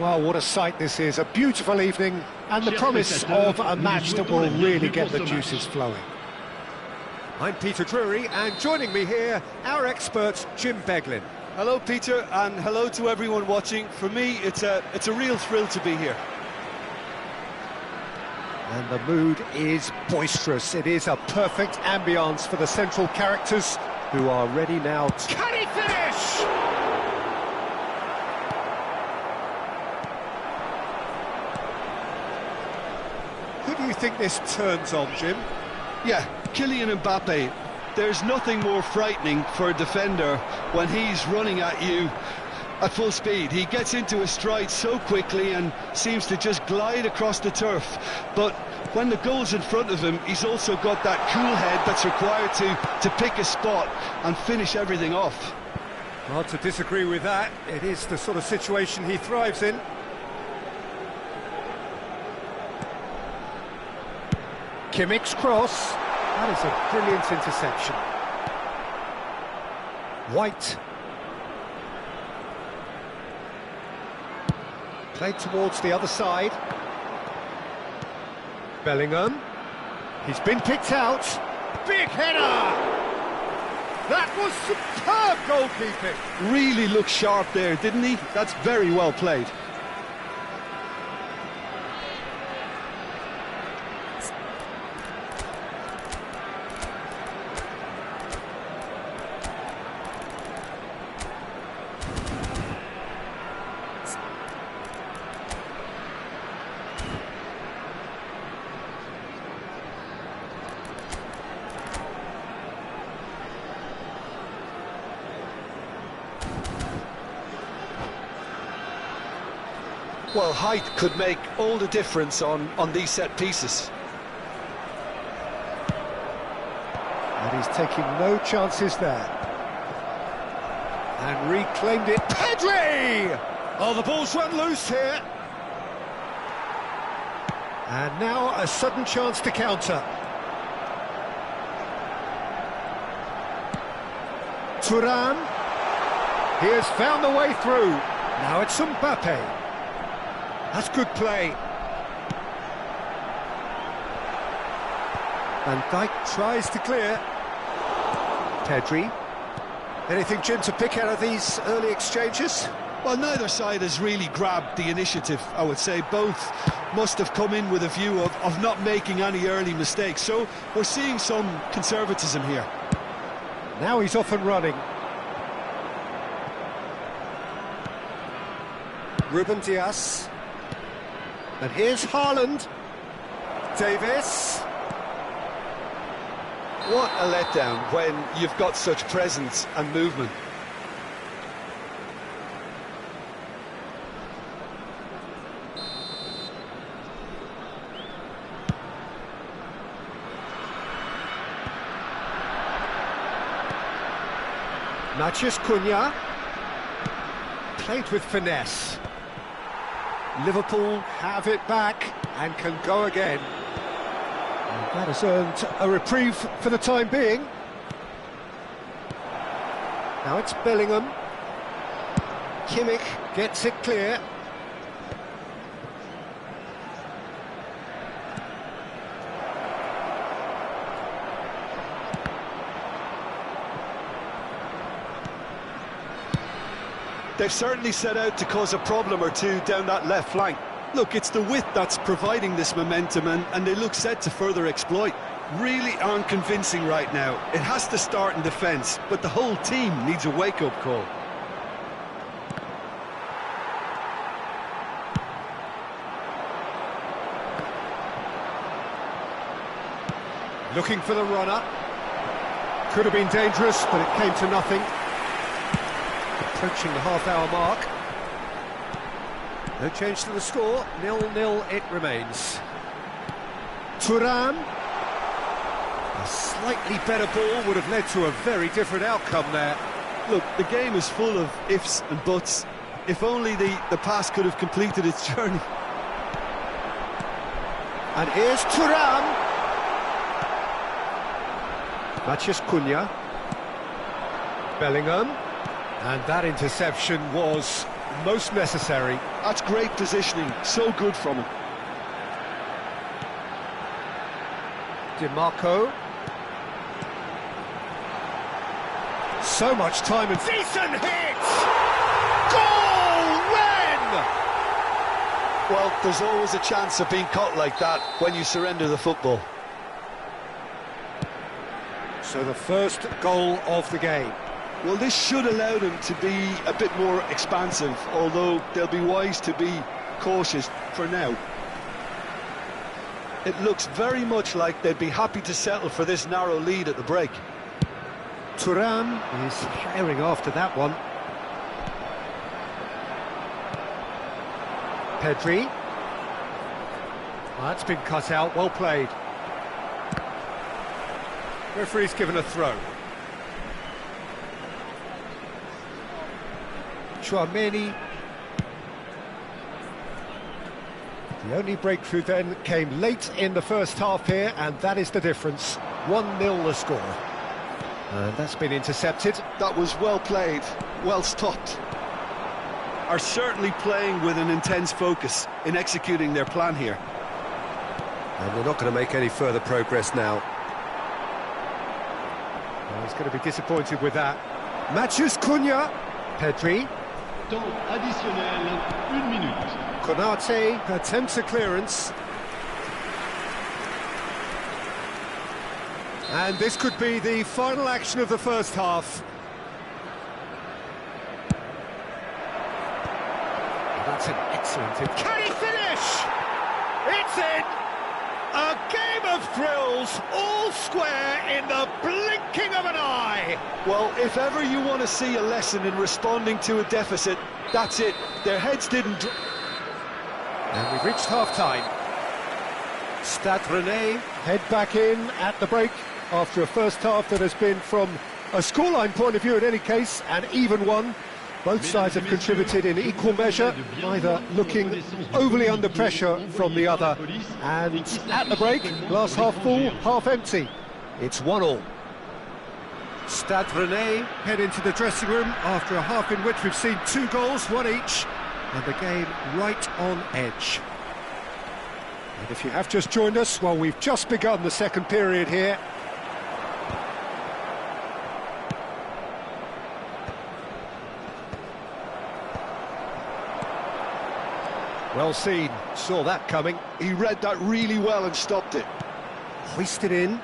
Well, what a sight this is. A beautiful evening and the promise of a match that will really get the juices flowing. I'm Peter Drury, and joining me here, our expert, Jim Beglin. Hello, Peter, and hello to everyone watching. For me, it's a real thrill to be here. And the mood is boisterous. It is a perfect ambience for the central characters who are ready now to... Can he finish? Who do you think this turns on, Jim? Yeah, Kylian Mbappe. There's nothing more frightening for a defender when he's running at you at full speed. He gets into his stride so quickly and seems to just glide across the turf. But when the goal's in front of him, he's also got that cool head that's required to pick a spot and finish everything off. Hard to disagree with that. It is the sort of situation he thrives in. Kimmich's cross. That is a brilliant interception. White. Played towards the other side. Bellingham. He's been picked out. Big header! That was superb goalkeeping. Really looked sharp there, didn't he? That's very well played. Well, height could make all the difference on these set pieces. And he's taking no chances there. And reclaimed it. Pedri! Oh, the ball's run loose here. And now a sudden chance to counter. Thuram. He has found the way through. Now it's Mbappe. That's good play. Van Dijk tries to clear. Pedri. Anything, Jim, to pick out of these early exchanges? Well, neither side has really grabbed the initiative, I would say. Both must have come in with a view of not making any early mistakes. So we're seeing some conservatism here. Now he's off and running. Ruben Dias. And here's Haaland. Davis. What a letdown when you've got such presence and movement. Matheus Cunha. Played with finesse. Liverpool have it back and can go again. And that has earned a reprieve for the time being. Now it's Bellingham. Kimmich gets it clear. They've certainly set out to cause a problem or two down that left flank. Look, it's the width that's providing this momentum, and they look set to further exploit. Really aren't convincing right now. It has to start in defence, but the whole team needs a wake-up call. Looking for the runner. Could have been dangerous, but it came to nothing. Approaching the half-hour mark. No change to the score, 0-0 it remains. Thuram. A slightly better ball would have led to a very different outcome there. Look, the game is full of ifs and buts. If only the pass could have completed its journey. And here's Thuram. Matheus Cunha. Bellingham. And that interception was most necessary. That's great positioning, so good from him. DiMarco. So much time and decent hit! Goal! When? Well, there's always a chance of being caught like that when you surrender the football. So the first goal of the game. Well, this should allow them to be a bit more expansive, although they'll be wise to be cautious for now. It looks very much like they'd be happy to settle for this narrow lead at the break. Thuram is herring after that one. Pedri. That's been cut out, well played. Referee's given a throw. Tchouaméni. The only breakthrough then came late in the first half here, and that is the difference. 1-0 the score. And that's been intercepted. That was well played, well stopped. Are certainly playing with an intense focus in executing their plan here. And they're not going to make any further progress now. Well, he's going to be disappointed with that. Matheus Cunha. Pedri. Temps additionnel, 1 minute. Konate attempts a clearance. And this could be the final action of the first half. That's an excellent hit. Can he finish? It's in! A game of thrills, all square in the blinking of an eye. Well, if ever you want to see a lesson in responding to a deficit, that's it. Their heads didn't... And we've reached half-time. Stade Rennais head back in at the break after a first half that has been, from a scoreline point of view in any case, an even one. Both sides have contributed in equal measure, neither looking overly under pressure from the other. And at the break, glass half full, half empty. It's 1-1. Stade Rennais head into the dressing room after a half in which we've seen 2 goals, 1 each, and the game right on edge. And if you have just joined us, well, we've just begun the second period here. Well seen, saw that coming. He read that really well and stopped it. Hoisted in.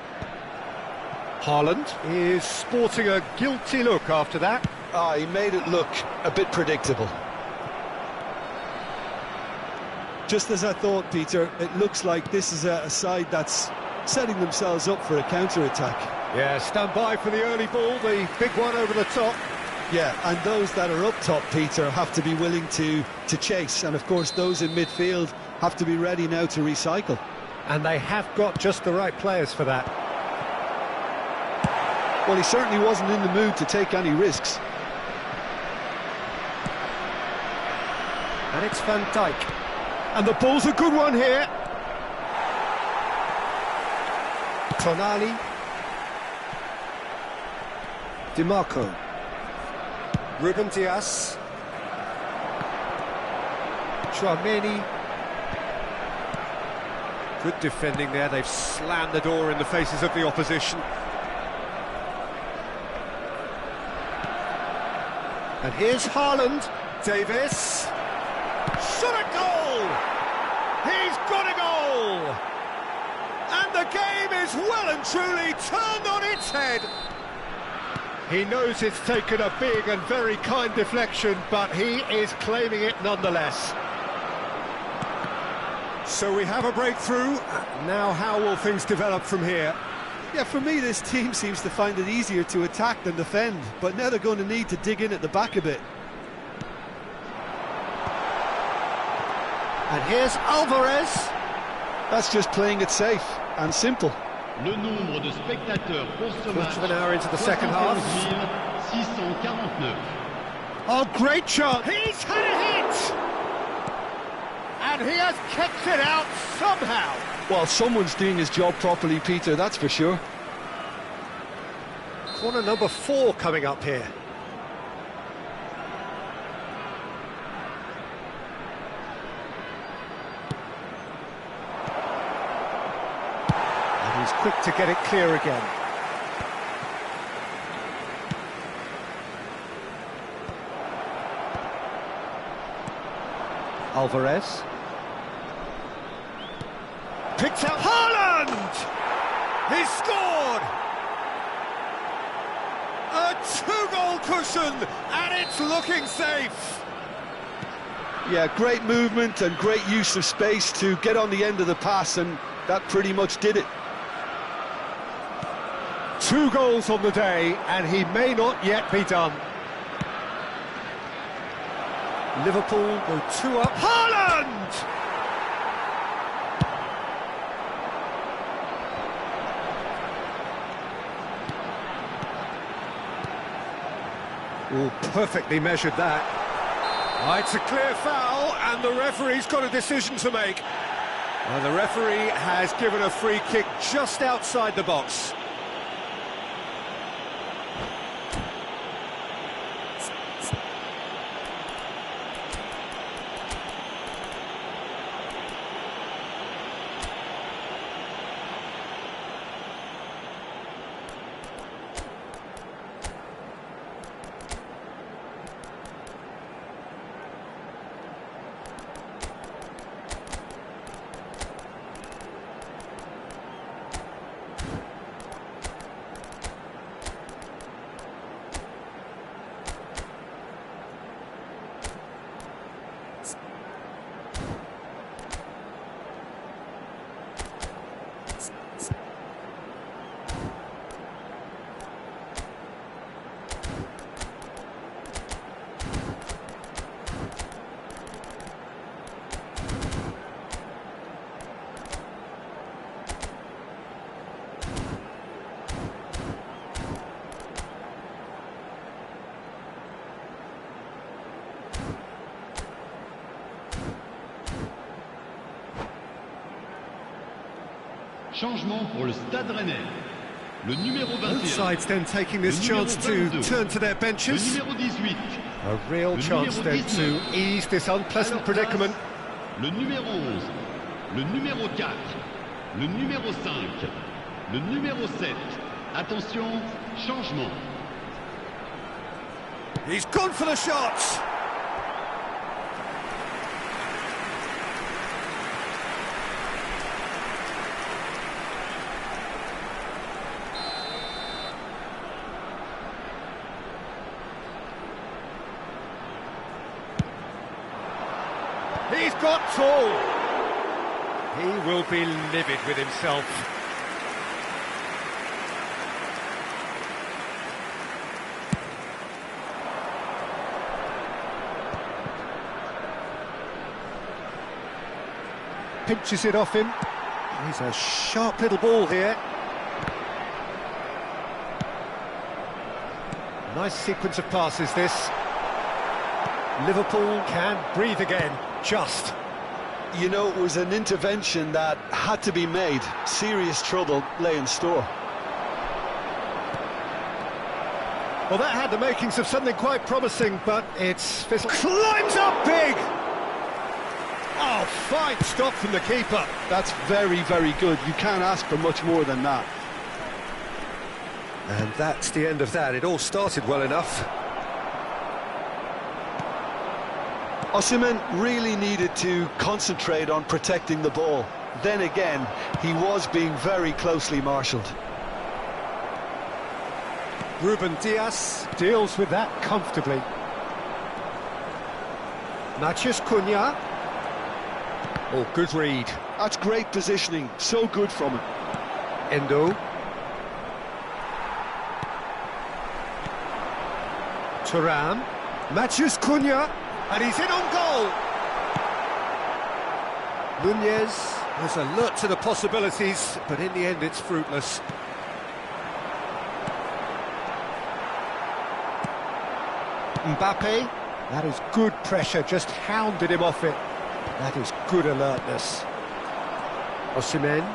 Haaland is sporting a guilty look after that. He made it look a bit predictable. Just as I thought, Peter, it looks like this is a side that's setting themselves up for a counter-attack. Yeah, stand by for the early ball, the big one over the top. Yeah, and those that are up top, Peter, have to be willing to chase. And, of course, those in midfield have to be ready now to recycle. And they have got just the right players for that. Well, he certainly wasn't in the mood to take any risks. And it's Van Dijk. And the ball's a good one here. Tonali. DiMarco. Ruben Dias. Tchouaméni. Good defending there, they've slammed the door in the faces of the opposition. And here's Haaland. Davis. Shot a goal! He's got a goal! And the game is well and truly turned on its head. He knows it's taken a big and very kind deflection, but he is claiming it nonetheless. So we have a breakthrough. Now how will things develop from here? Yeah, for me, this team seems to find it easier to attack than defend, but now they're going to need to dig in at the back a bit. And here's Alvarez. That's just playing it safe and simple. Le nombre de spectateurs pour ce match, Quarter of an hour into the second half. 649. Oh, great shot! He's had a hit! And he has kept it out somehow. Well, someone's doing his job properly, Peter, that's for sure. Corner number 4 coming up here. quick to get it clear again. Alvarez. Picked out Haaland! He's scored! A two-goal cushion, and it's looking safe! Yeah, great movement and great use of space to get on the end of the pass, and that pretty much did it. 2 goals on the day, and he may not yet be done. Liverpool go 2 up. Haaland! Oh, perfectly measured that. Oh, it's a clear foul, and the referee's got a decision to make. And the referee has given a free kick just outside the box. Changement pour le Stade Rennais. Le numéro 21. Both sides then taking this chance to turn to their Le benches. numéro 18. A real Le chance numéro then 19. to ease this unpleasant predicament. Le numéro 11. Le numéro 4. Le numéro 5. Le numéro 7. Attention, changement. He's gone for the shots. He's got tall. He will be livid with himself. Pinches it off him. He's a sharp little ball here. Nice sequence of passes, this. Liverpool can breathe again, just. You know, it was an intervention that had to be made. Serious trouble lay in store. Well, that had the makings of something quite promising, but it's fizzled. Climbs up big! Oh, fine stop from the keeper. That's very, very good. You can't ask for much more than that. And that's the end of that. It all started well enough. Osimhen really needed to concentrate on protecting the ball. Then again, he was being very closely marshalled. Ruben Dias deals with that comfortably. Matheus Cunha. Oh, good read. That's great positioning. So good from him. Endo. Thuram. Matheus Cunha. And he's in on goal. Nunez was alert to the possibilities, but in the end it's fruitless. Mbappe, that is good pressure, just hounded him off it. That is good alertness. Osimhen.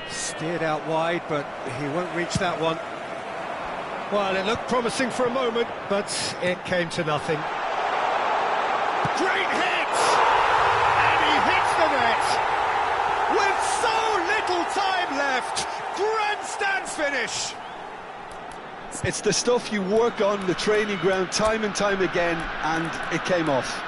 Steered out wide, but he won't reach that one. Well, it looked promising for a moment, but it came to nothing. Great hit! finish. It's the stuff you work on the training ground time and time again, and it came off.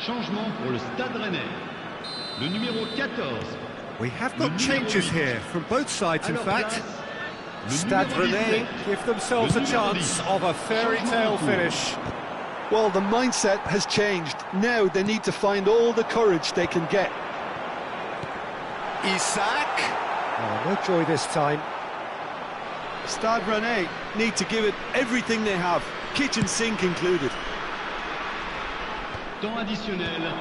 Changement pour le Stade Rennais. Le numéro 14. We have got changes here from both sides, in fact. Stade Rennais give themselves a chance of a fairy tale finish. Well, the mindset has changed. Now they need to find all the courage they can get. Isak. Oh, no joy this time. Stade Rennais need to give it everything they have, kitchen sink included. Temps additionnel,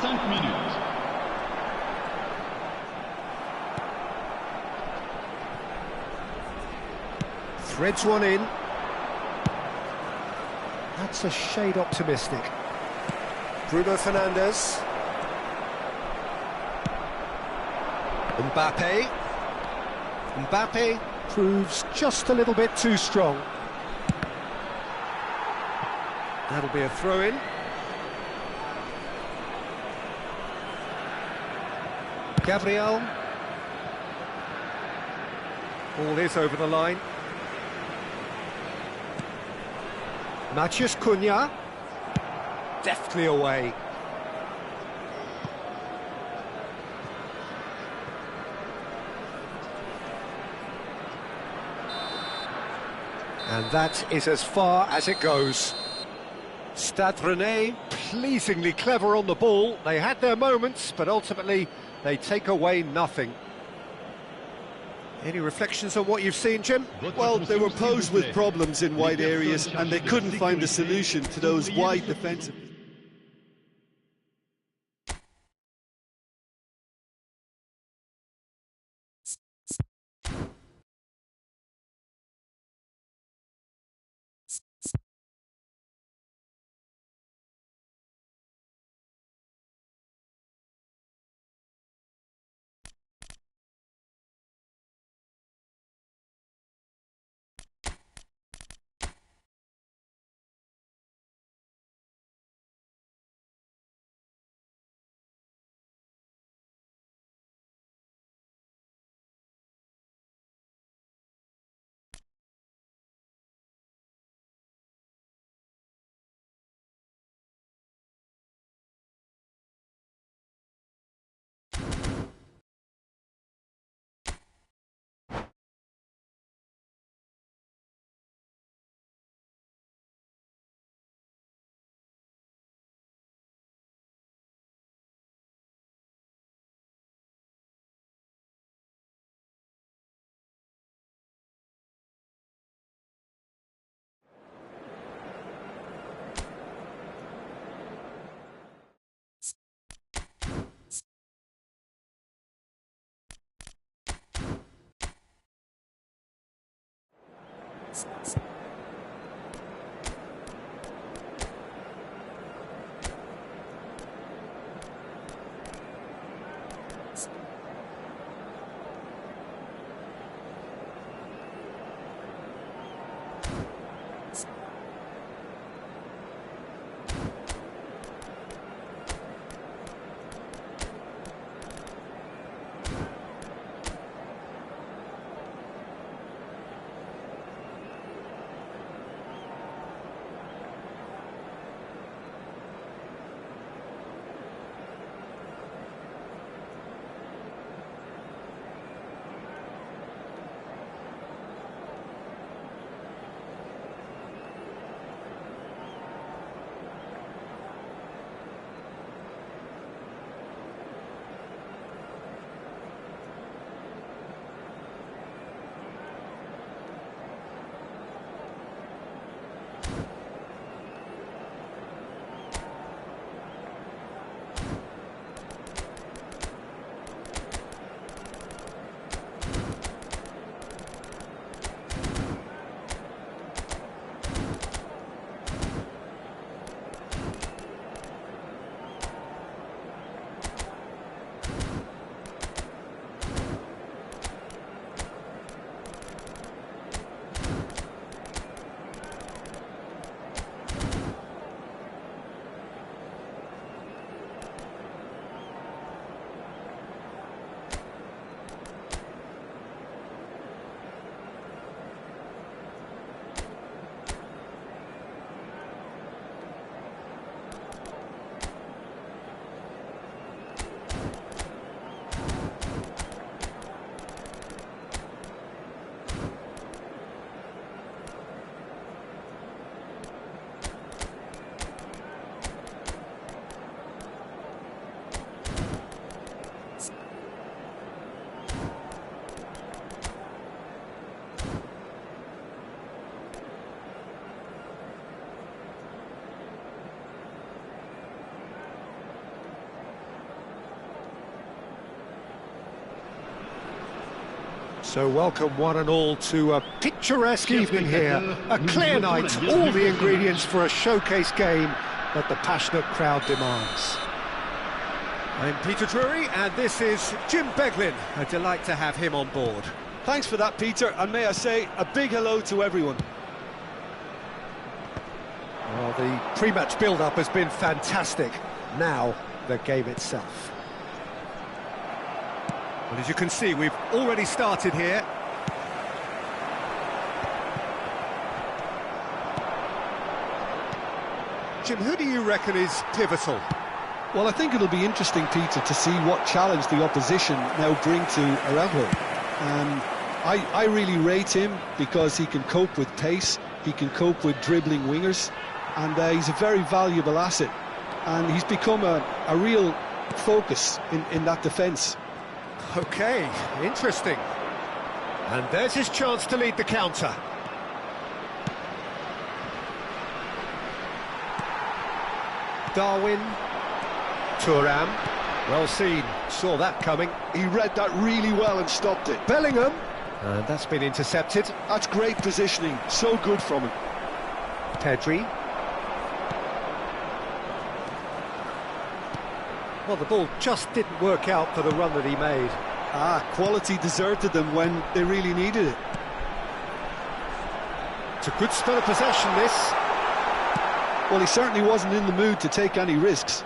5 minutes. Threads one in. That's a shade optimistic. Bruno Fernandes. Mbappe. Mbappe proves just a little bit too strong. That'll be a throw-in. Gabriel. Ball is over the line. Matheus Cunha. Deftly away. And that is as far as it goes. Stade Rennais pleasingly clever on the ball. They had their moments, but ultimately they take away nothing. Any reflections on what you've seen, Jim? Well, they were posed with problems in wide areas and they couldn't find a solution to those wide defensive. So welcome one and all to a picturesque evening here. A clear night, all the ingredients for a showcase game that the passionate crowd demands. I'm Peter Drury and this is Jim Beglin. A delight to have him on board. Thanks for that, Peter, and may I say a big hello to everyone. Well, the pre-match build-up has been fantastic. Now, the game itself. Well, as you can see, we've already started here. Jim, who do you reckon is pivotal? Well, I think it'll be interesting, Peter, to see what challenge the opposition now bring to Araujo. I really rate him because he can cope with pace, he can cope with dribbling wingers, and he's a very valuable asset. And he's become a real focus in that defence. OK, interesting. And there's his chance to lead the counter. Darwin. Thuram. Well seen, saw that coming. He read that really well and stopped it. Bellingham. And that's been intercepted. That's great positioning, so good from him. Pedri. Well, the ball just didn't work out for the run that he made. Quality deserted them when they really needed it. It's a good spell of possession, this. Well, he certainly wasn't in the mood to take any risks.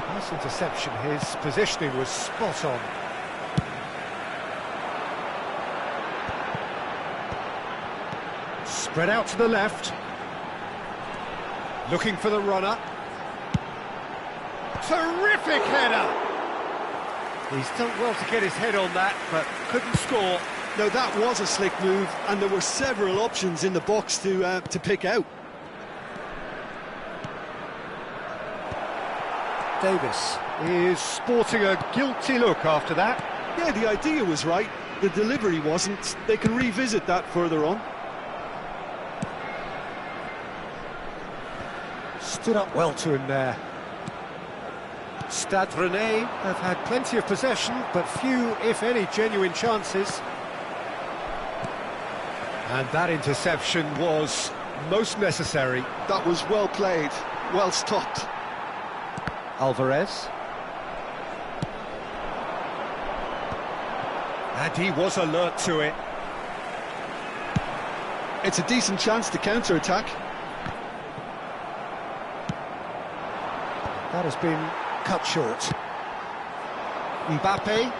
Nice interception, his positioning was spot on. Spread out to the left. Looking for the runner. Terrific header! He's done well to get his head on that, but couldn't score. No, that was a slick move, and there were several options in the box to pick out. Davis is sporting a guilty look after that. Yeah, the idea was right, the delivery wasn't. They can revisit that further on. Stood up well to him there. Stade Rennais have had plenty of possession, but few, if any, genuine chances. And that interception was most necessary. That was well played, well stopped. Alvarez. And he was alert to it. It's a decent chance to counter-attack. That has been cut short. Mbappe.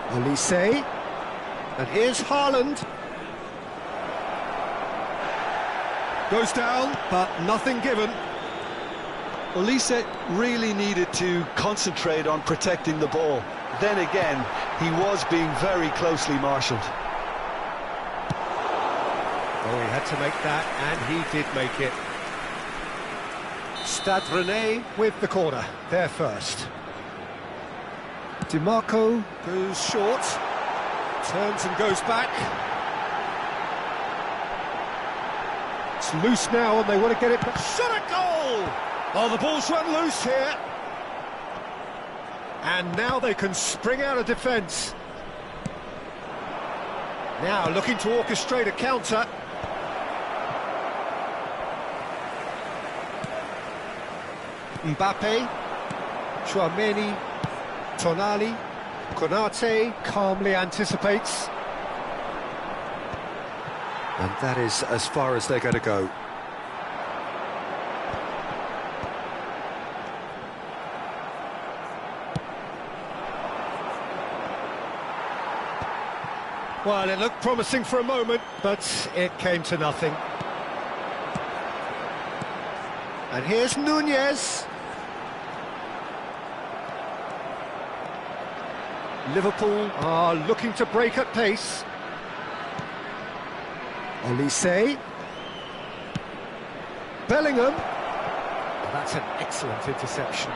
Olise. And here's Haaland. Goes down, but nothing given. Olise really needed to concentrate on protecting the ball. Then again, he was being very closely marshalled. Oh, he had to make that, and he did make it. Stade Rennais with the corner, there first. DiMarco goes short, turns and goes back. It's loose now and they want to get it back. Shot a goal! Oh, the ball's run loose here. And now they can spring out of defence. Now looking to orchestrate a counter. Mbappe, Tchouaméni, Tonali, Konate calmly anticipates. And that is as far as they're going to go. Well, it looked promising for a moment, but it came to nothing. And here's Nunez. Liverpool are looking to break at pace. Olise. Bellingham. Oh, that's an excellent interception.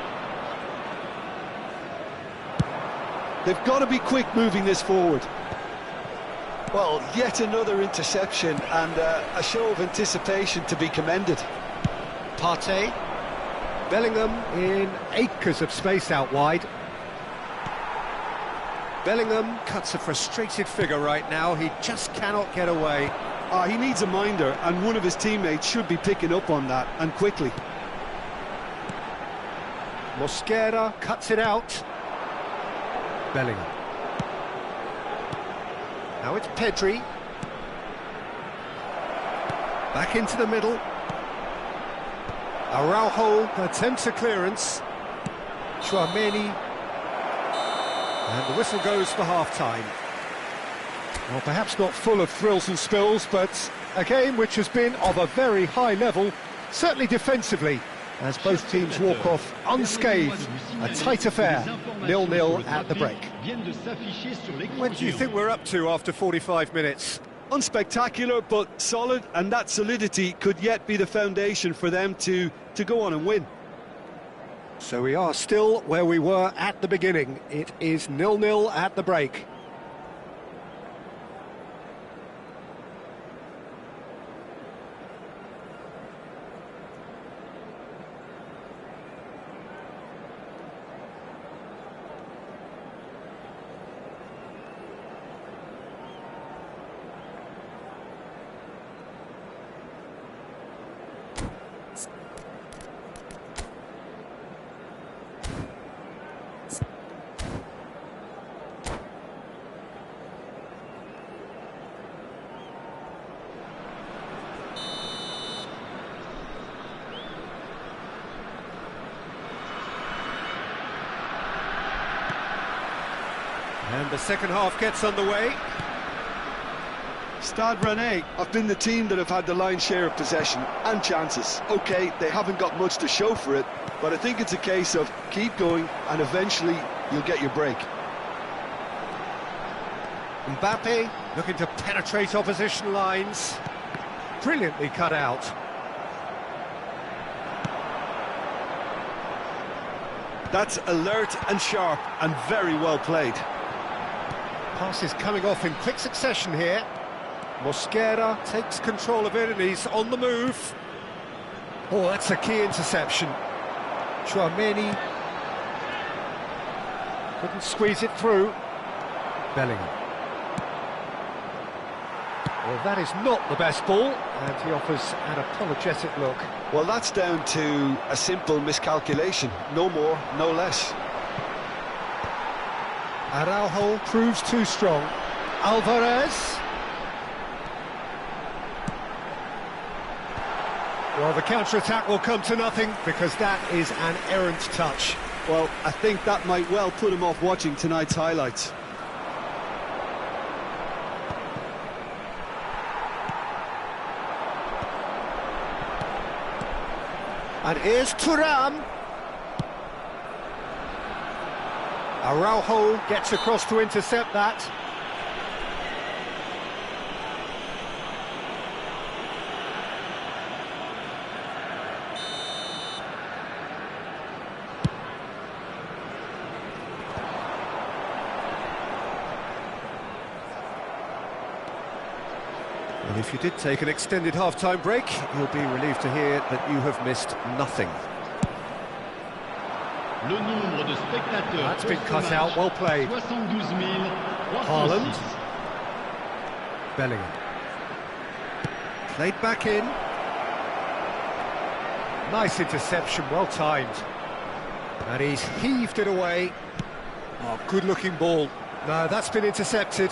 They've got to be quick moving this forward. Well, yet another interception and a show of anticipation to be commended. Partey. Bellingham in acres of space out wide. Bellingham cuts a frustrated figure right now. He just cannot get away. He needs a minder, and one of his teammates should be picking up on that, and quickly. Mosquera cuts it out. Bellingham. Now it's Pedri. Back into the middle. Araujo attempts a clearance. Tchouaméni. And the whistle goes for half-time. Well, perhaps not full of thrills and spills, but a game which has been of a very high level, certainly defensively, as both teams walk off unscathed. A tight affair, 0-0 at the break. What do you think we're up to after 45 minutes? Unspectacular, but solid, and that solidity could yet be the foundation for them to go on and win. So we are still where we were at the beginning. It is 0-0 at the break. And the second half gets underway. Stade Rennais have been the team that have had the lion's share of possession and chances. OK, they haven't got much to show for it, but I think it's a case of keep going and eventually you'll get your break. Mbappe looking to penetrate opposition lines. Brilliantly cut out. That's alert and sharp and very well played. Pass is coming off in quick succession here. Mosquera takes control of it and he's on the move. Oh, that's a key interception. Tchouaméni couldn't squeeze it through. Bellingham. Well, that is not the best ball, and he offers an apologetic look. Well, that's down to a simple miscalculation. No more, no less. Araujo proves too strong. Alvarez. Well, the counter-attack will come to nothing because that is an errant touch. Well, I think that might well put him off watching tonight's highlights. And here's Thuram. Araujo gets across to intercept that. And if you did take an extended half-time break, you'll be relieved to hear that you have missed nothing. That's been cut out, well played. Haaland. Bellingham. Played back in. Nice interception, well timed. And he's heaved it away. Oh, good-looking ball. No, that's been intercepted.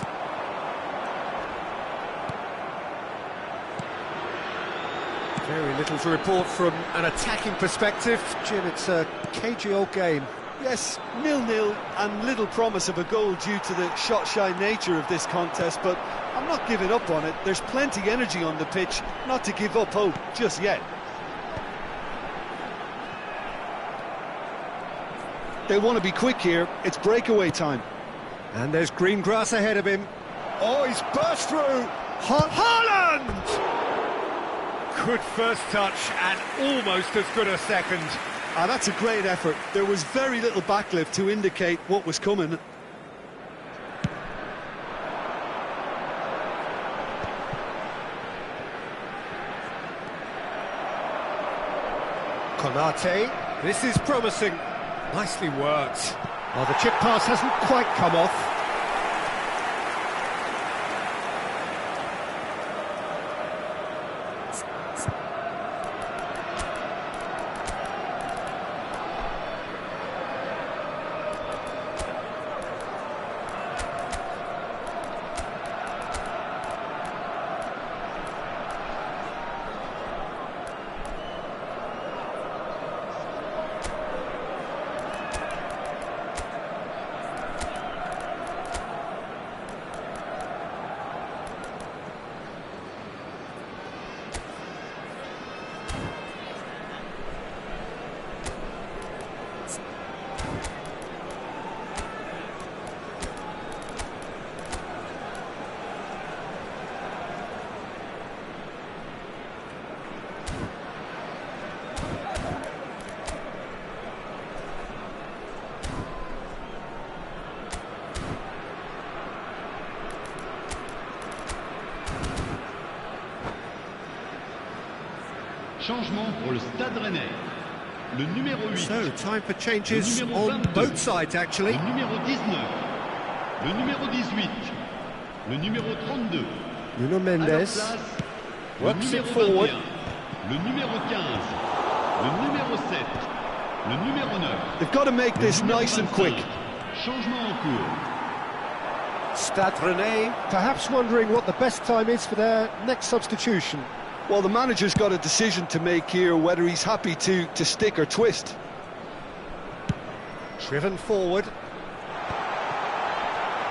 Very little to report from an attacking perspective. Jim, it's a cagey old game. Yes, 0-0 and little promise of a goal due to the shot-shy nature of this contest, but I'm not giving up on it. There's plenty energy on the pitch, not to give up hope just yet. They want to be quick here, it's breakaway time. And there's green grass ahead of him. Oh, he's burst through! Haaland! Good first touch and almost as good a second. That's a great effort. There was very little backlift to indicate what was coming. Konate. This is promising. Nicely worked. Well, the chip pass hasn't quite come off. Changement pour le Stade Rennais. Le numéro 8. So, time for changes on both sides, actually. Le numéro 19. Le numéro 18. Le numéro 32. Nuno Mendes works it forward. Le numéro 15. Le numéro 7. Le numéro 9. They've got to make this nice and quick. Changement en cours. Stade Rennais perhaps wondering what the best time is for their next substitution. Well, the manager's got a decision to make here, whether he's happy to stick or twist. Driven forward.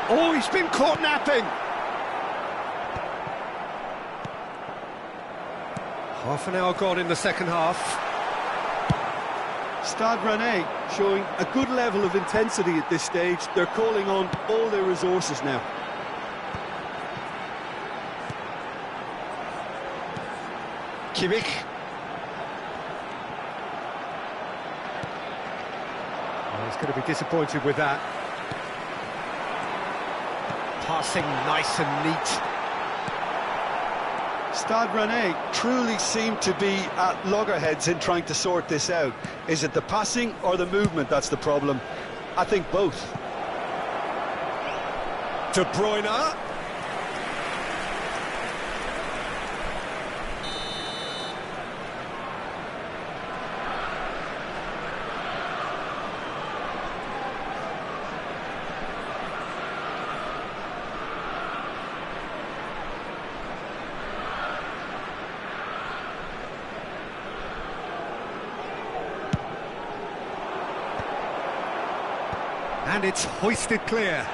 Oh, he's been caught napping. Half an hour gone in the second half. Stade Rennais showing a good level of intensity at this stage. They're calling on all their resources now. Kimmich. Oh, he's going to be disappointed with that. Passing nice and neat. Stade Rennais truly seem to be at loggerheads in trying to sort this out. Is it the passing or the movement that's the problem? I think both. De Bruyne. And it's hoisted clear.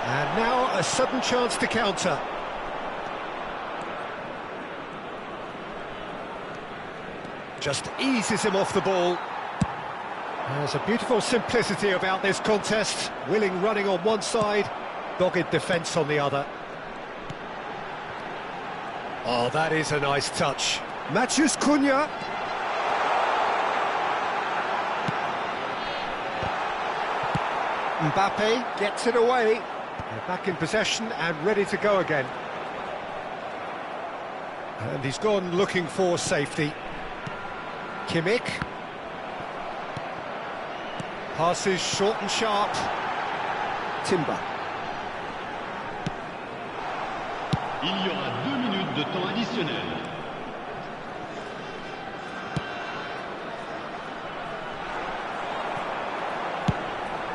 And now a sudden chance to counter. Just eases him off the ball. There's a beautiful simplicity about this contest. Willing running on one side, dogged defence on the other. Oh, that is a nice touch. Matheus Cunha. Mbappe gets it away. They're back in possession and ready to go again. And he's gone looking for safety. Kimmich. Passes short and sharp. Timber. Il y aura 2 minutes de temps additionnel.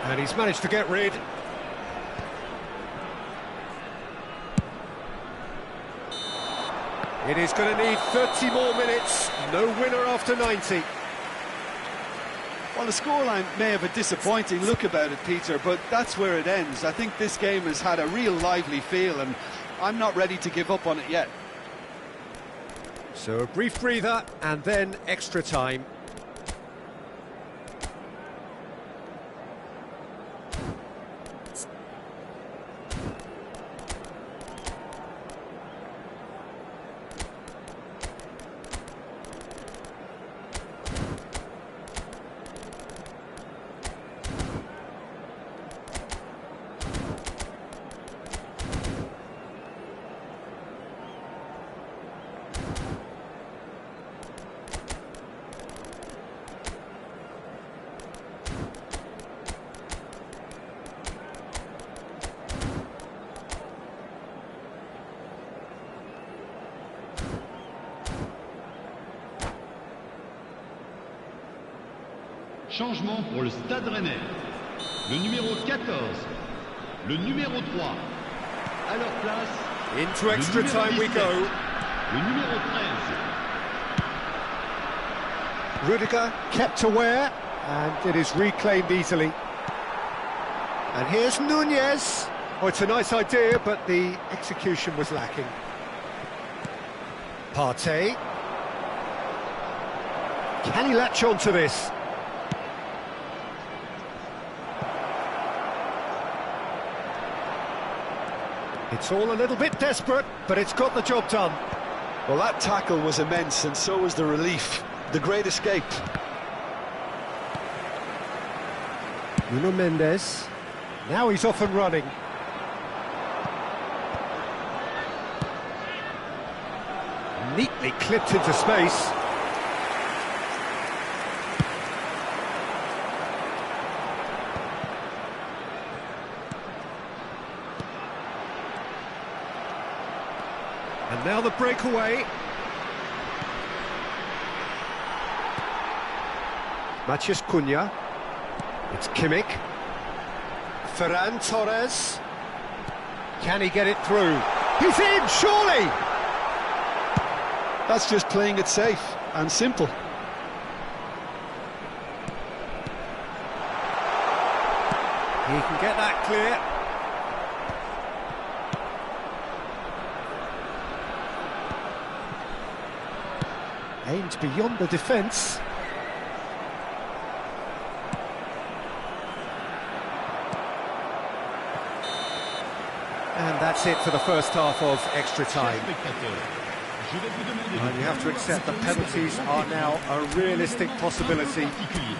And he's managed to get rid. It is going to need 30 more minutes. No winner after 90. Well, the scoreline may have a disappointing look about it, Peter, but that's where it ends. I think this game has had a real lively feel, and I'm not ready to give up on it yet. So a brief breather and then extra time. Changement pour le Stade Rennais. Le numéro 14, le numéro 3, à leur place, Into extra time we go. le numéro 13. Rudiger kept aware, and it is reclaimed easily. And here's Nunez. Oh, it's a nice idea, but the execution was lacking. Partey. Can he latch on to this? It's all a little bit desperate, but it's got the job done. Well, that tackle was immense, and so was the relief. The great escape. Nuno Mendes. Now he's off and running. Neatly clipped into space. And now the breakaway. Matheus Cunha. It's Kimmich. Ferran Torres. Can he get it through? He's in, surely! That's just playing it safe and simple. He can get that clear. Aimed beyond the defence. And that's it for the first half of extra time. And you have to accept that penalties are now a realistic possibility.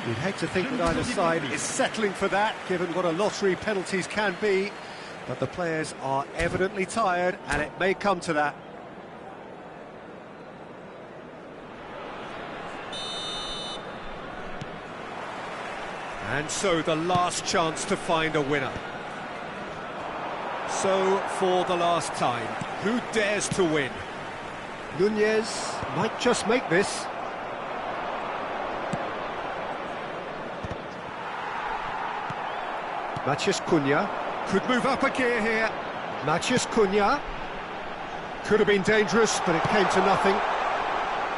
You'd hate to think that either side is settling for that, given what a lottery penalties can be. But the players are evidently tired, and it may come to that. And so the last chance to find a winner. So, for the last time, who dares to win? Nunez might just make this. Matheus Cunha could move up a gear here. Matheus Cunha could have been dangerous, but it came to nothing.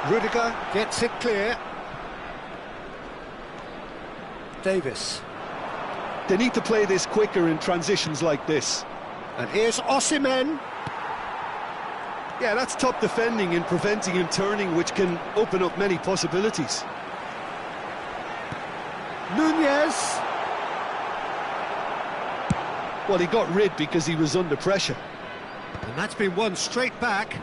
Rudiger gets it clear. Davis. They need to play this quicker in transitions like this. And here's Osimhen. Yeah, that's top defending and preventing him turning, which can open up many possibilities. Nunez. Well, he got rid because he was under pressure. And that's been won straight back.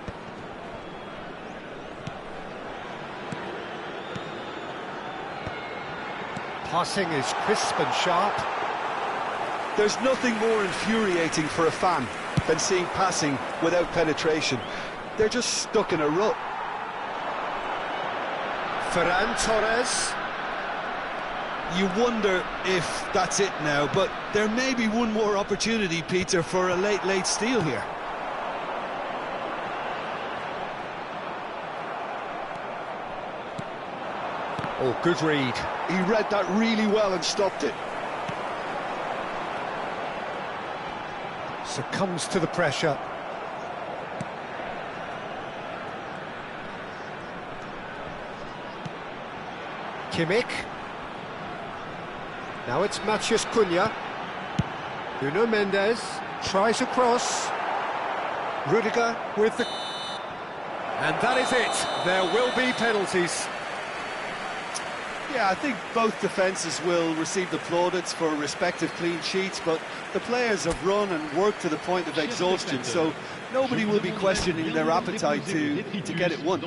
Passing is crisp and sharp. There's nothing more infuriating for a fan than seeing passing without penetration. They're just stuck in a rut. Ferran Torres. You wonder if that's it now, but there may be one more opportunity, Peter, for a late steal here. Oh, good read. He read that really well and stopped it. Succumbs to the pressure. Kimmich. Now it's Matheus Cunha. Nuno Mendes tries a cross. Rudiger with the... And that is it. There will be penalties. Yeah, I think both defences will receive the plaudits for respective clean sheets, but the players have run and worked to the point of exhaustion, so nobody will be questioning their appetite to get it won.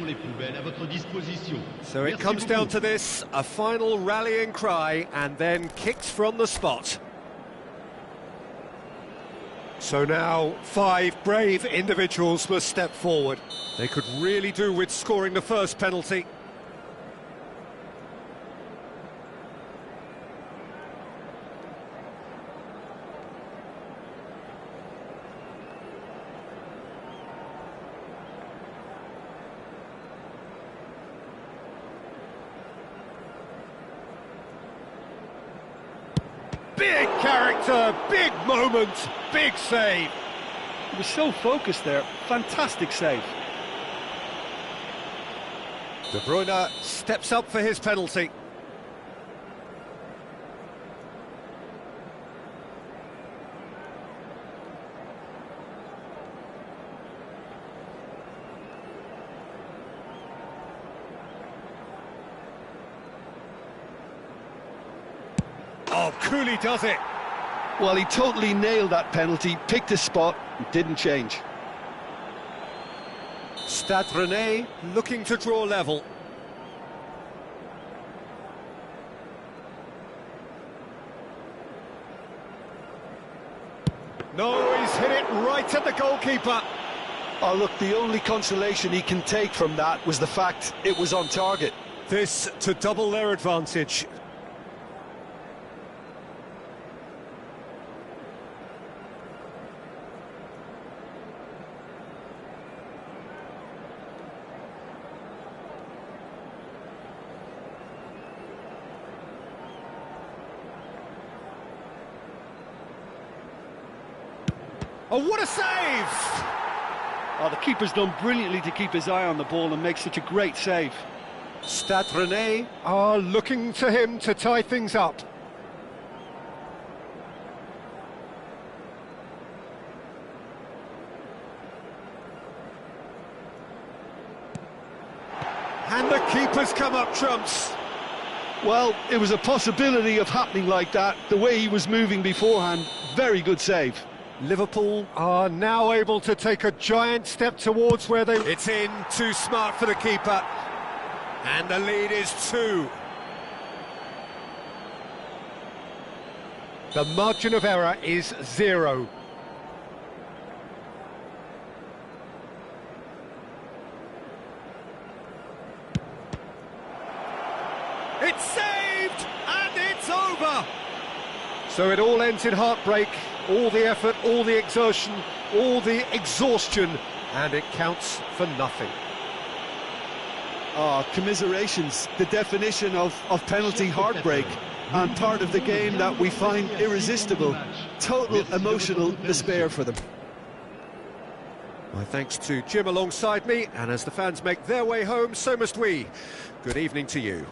So it comes down to this, a final rallying cry, and then kicks from the spot. So now 5 brave individuals must step forward. They could really do with scoring the first penalty. Big character, big moment, big save. He was so focused there. Fantastic save. De Bruyne steps up for his penalty. Oh, Cooley does it. Well, he totally nailed that penalty, picked his spot, and didn't change. Stade Rennais looking to draw level. No, he's hit it right at the goalkeeper. Oh, look, the only consolation he can take from that was the fact it was on target. This to double their advantage. Oh, what a save! Oh, the keeper's done brilliantly to keep his eye on the ball and make such a great save. Stade Rennais are looking to him to tie things up. And the keeper's come up trumps. Well, it was a possibility of happening like that, the way he was moving beforehand. Very good save. Liverpool are now able to take a giant step towards where they... It's in, too smart for the keeper. And the lead is 2. The margin of error is 0. It's saved, and it's over! So it all ends in heartbreak, all the effort, all the exertion, all the exhaustion, and it counts for nothing. Oh, commiserations, the definition of penalty heartbreak, and part of the game that we find irresistible. Total emotional despair for them. My thanks to Jim alongside me, and as the fans make their way home, so must we. Good evening to you.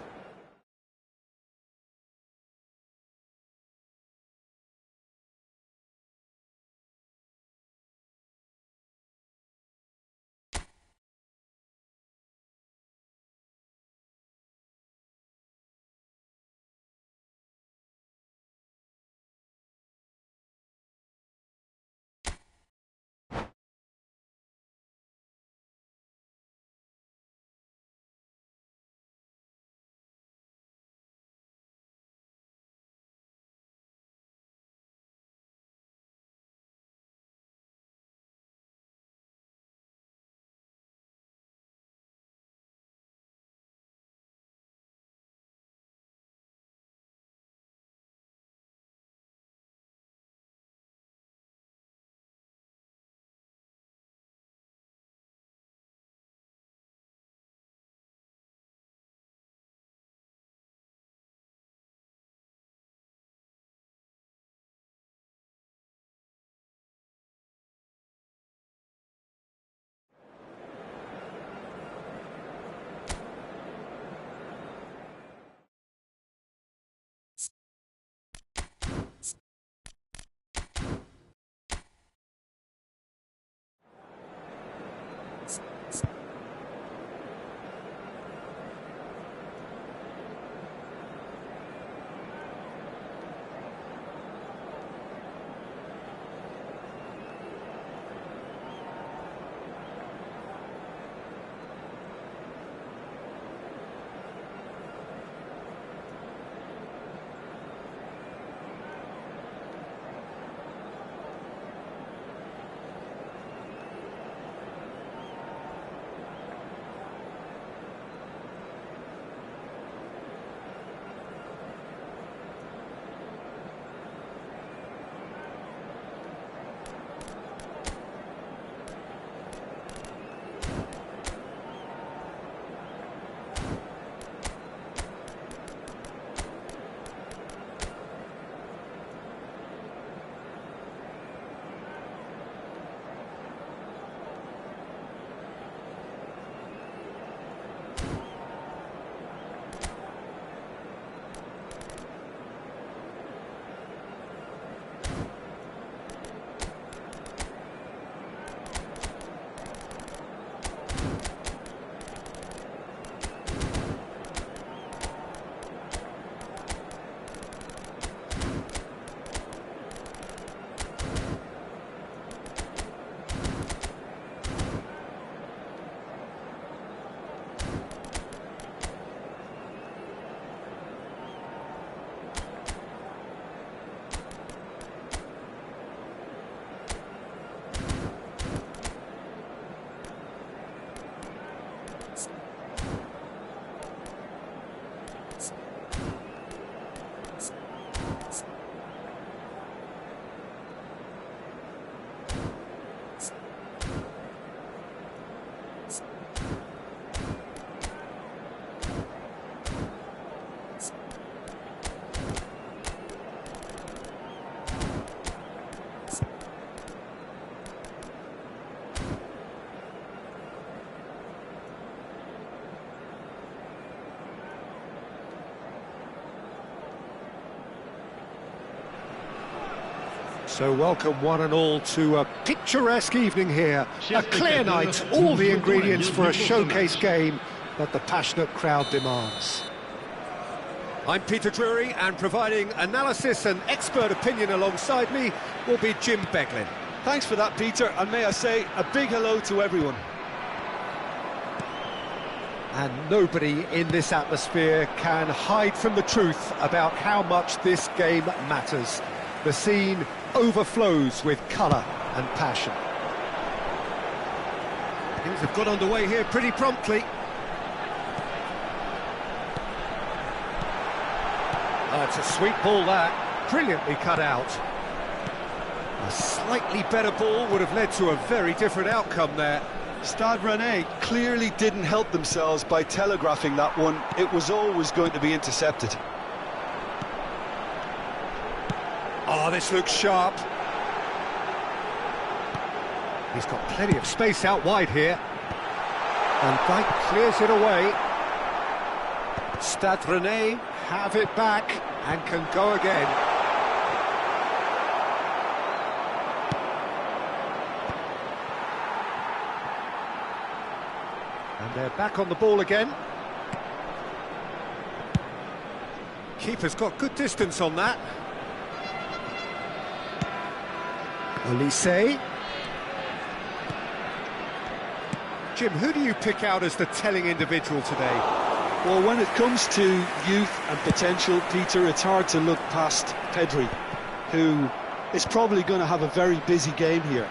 So welcome one and all to a picturesque evening here. A clear night, all the ingredients for a showcase game that the passionate crowd demands. I'm Peter Drury, and providing analysis and expert opinion alongside me will be Jim Beglin. Thanks for that, Peter, and may I say a big hello to everyone. And nobody in this atmosphere can hide from the truth about how much this game matters. The scene overflows with colour and passion. Things have got underway here pretty promptly. It's a sweet ball that, brilliantly cut out. A slightly better ball would have led to a very different outcome there. Stade Rennais clearly didn't help themselves by telegraphing that one. It was always going to be intercepted. Oh, this looks sharp. He's got plenty of space out wide here. And Dijk clears it away. Stade Rennais have it back and can go again. And they're back on the ball again. Keeper's got good distance on that. Olise. Jim, who do you pick out as the telling individual today? Well, when it comes to youth and potential, Peter, it's hard to look past Pedri, who is probably going to have a very busy game here.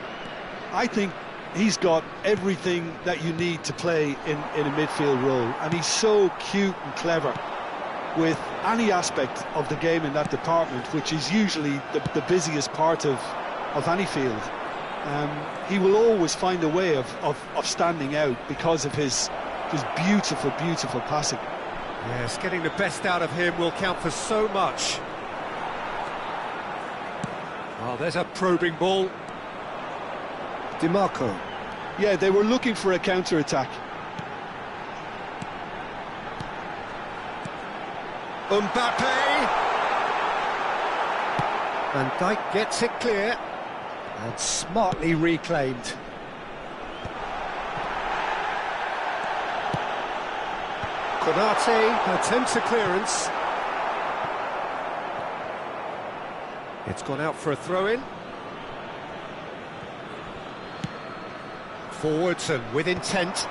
I think he's got everything that you need to play in a midfield role, and he's so cute and clever with any aspect of the game in that department, which is usually the busiest part of any field. He will always find a way of standing out because of his beautiful passing. Yes, getting the best out of him will count for so much. Oh, there's a probing ball. DiMarco. Yeah, they were looking for a counter-attack. Mbappe! And Dijk gets it clear and smartly reclaimed. Konate attempts a clearance. It's gone out for a throw-in. Forwards and with intent.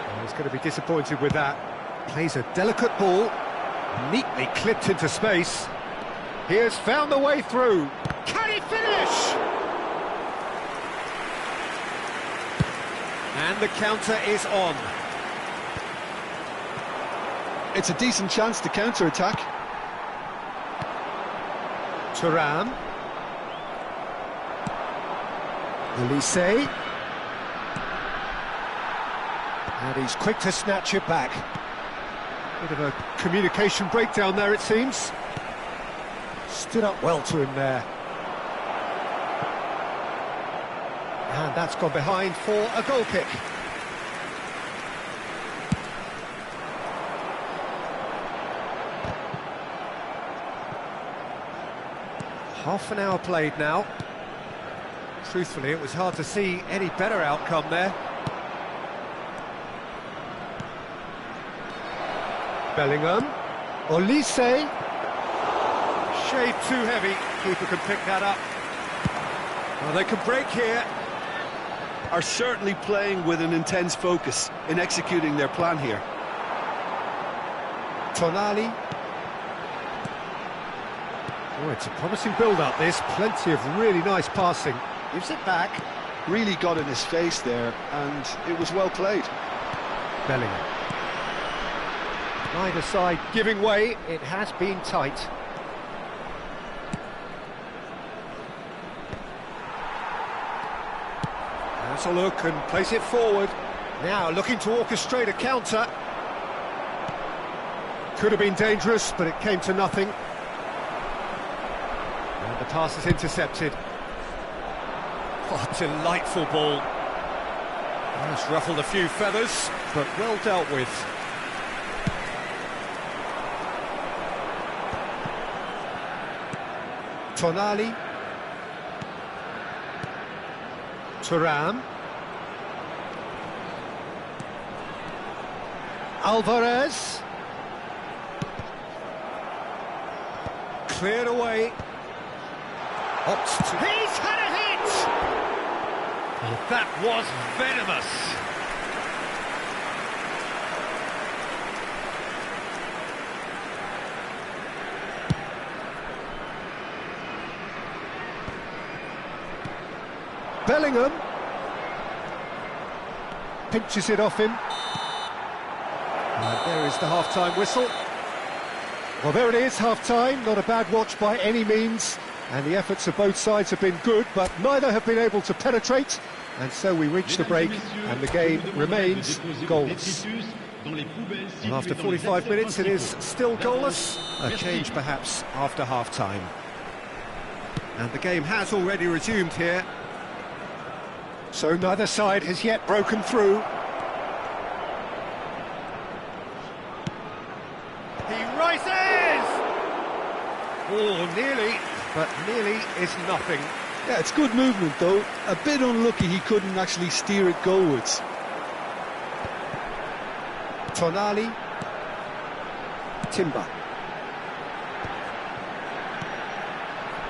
Oh, he's going to be disappointed with that. Plays a delicate ball, neatly clipped into space. He has found the way through. Can he finish? And the counter is on. It's a decent chance to counter-attack. Thuram. Olise. And he's quick to snatch it back. Bit of a communication breakdown there, it seems. Stood up well to him there. And that's gone behind for a goal kick. Half an hour played now. Truthfully, it was hard to see any better outcome there. Bellingham. Olise. Shade too heavy. Keeper can pick that up. Well, they can break here. Are certainly playing with an intense focus in executing their plan here. Tonali. Oh, it's a promising build-up, this. Plenty of really nice passing. Gives it back. Really got in his face there, and it was well played. Bellingham. Neither side giving way. It has been tight. Has a look and plays it forward. Now looking to orchestrate a counter. Could have been dangerous, but it came to nothing. And the pass is intercepted. Oh, delightful ball. It's ruffled a few feathers, but well dealt with. Tonali. Thuram. Alvarez. Cleared away. Opts to... He's had a hit! Well, that was venomous. Bellingham. Pinches it off him. And there is the half-time whistle. Well, there it is, half-time. Not a bad watch by any means. And the efforts of both sides have been good, but neither have been able to penetrate. And so we reach the break, and the game remains goalless. And after 45 minutes, it is still goalless. A change, perhaps, after half-time. And the game has already resumed here. So neither side has yet broken through. He rises! Oh, nearly, but nearly is nothing. Yeah, it's good movement though. A bit unlucky he couldn't actually steer it goalwards. Tonali. Timber.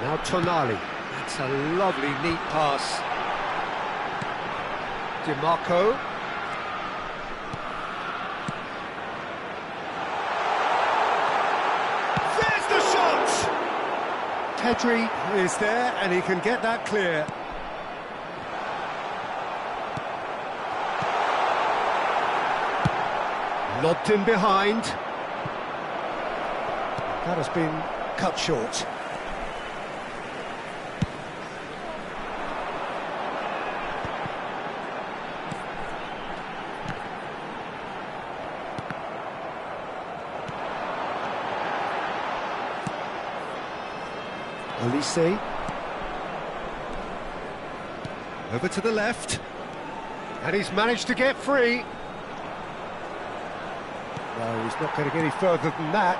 Now Tonali. That's a lovely, neat pass. DiMarco. There's the shot! Pedri is there, and he can get that clear. Lobbed in behind. That has been cut short. Olise. Over to the left. And he's managed to get free. No, he's not getting any further than that.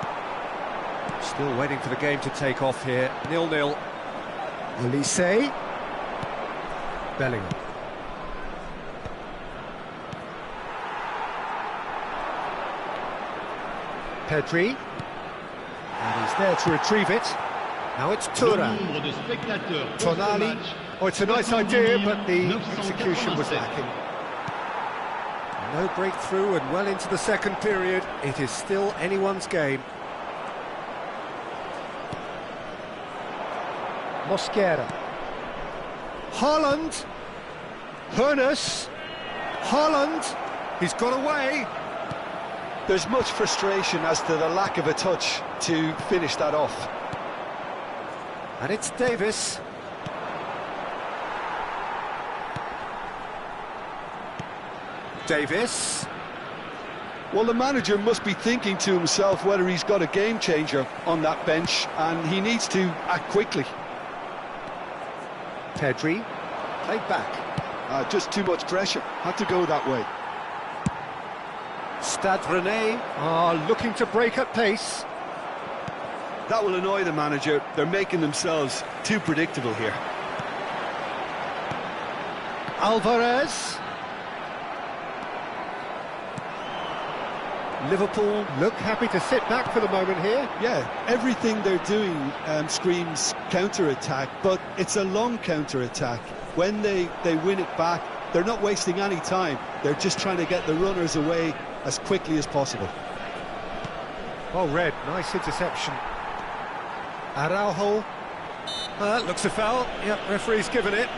Still waiting for the game to take off here. 0-0. Olise. Bellingham. Pedri. And he's there to retrieve it. Now it's Thuram. Tonali. Oh, it's a nice idea, but the execution was lacking. No breakthrough and well into the second period. It is still anyone's game. Mosquera. Haaland. Hoeneß. Haaland. He's got away. There's much frustration as to the lack of a touch to finish that off. And it's Davis. Davis. Well, the manager must be thinking to himself whether he's got a game changer on that bench, and he needs to act quickly. Pedri. Played back. Just too much pressure. Had to go that way. Stade Rennais are looking to break at pace. That will annoy the manager. They're making themselves too predictable here. Alvarez. Liverpool look happy to sit back for the moment here. Yeah, everything they're doing screams counter-attack, but it's a long counter-attack. When they win it back, they're not wasting any time. They're just trying to get the runners away as quickly as possible. Well read, nice interception. Araujo. Looks a foul. Yep, referee's given it.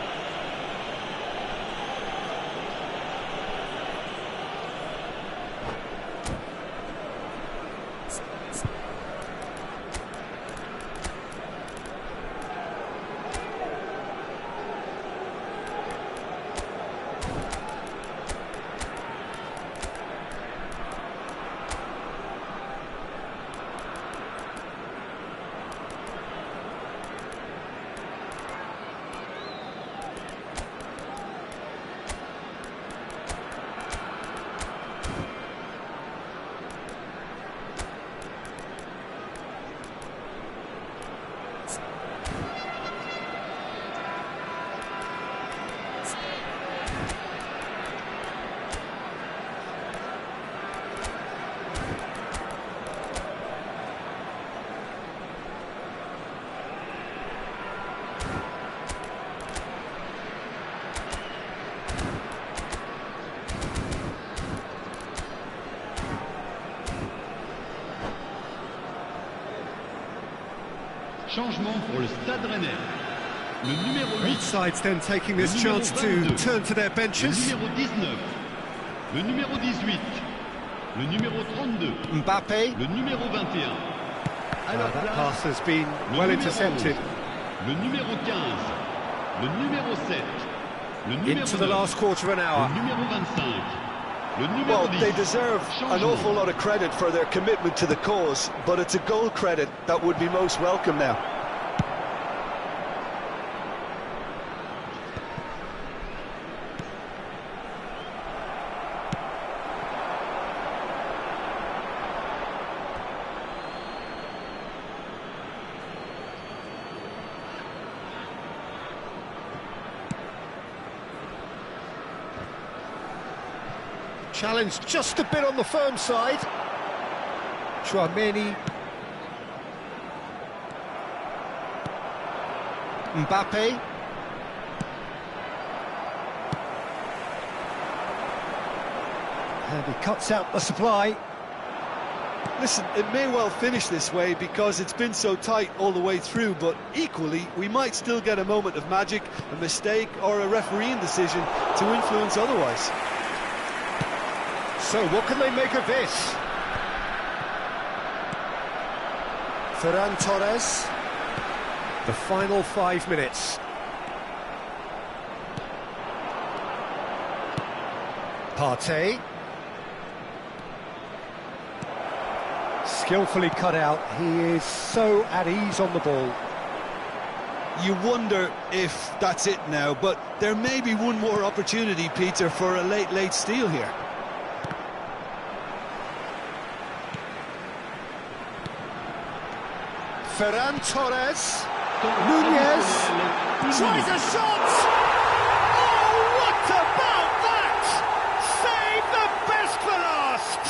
Changement pour le Stade Rennais. Le numéro 8. Both sides then taking this chance to turn to their Le benches. numéro 19. Le numéro 18. Le numéro 32. Mbappe. Le numéro 21. À leur That place, pass has been le well numéro intercepted. 11, le numéro 15. Le numéro 7. Le numéro Into the 9, last quarter of an hour. le numéro 25. Le numéro Well, 10. they deserve an Changement. awful lot of credit for their commitment to the cause, but it's a goal credit that would be most welcome now. Challenge just a bit on the firm side. Chouameni. Mbappe. And he cuts out the supply. Listen, it may well finish this way because it's been so tight all the way through, but equally, we might still get a moment of magic, a mistake, or a refereeing decision to influence otherwise. So what can they make of this? Ferran Torres. The final 5 minutes. Partey. Skillfully cut out. He is so at ease on the ball. You wonder if that's it now, but there may be one more opportunity, Peter, for a late steal here. Ferran Torres. Nunez tries a shot! Oh, what about that? Save the best for last!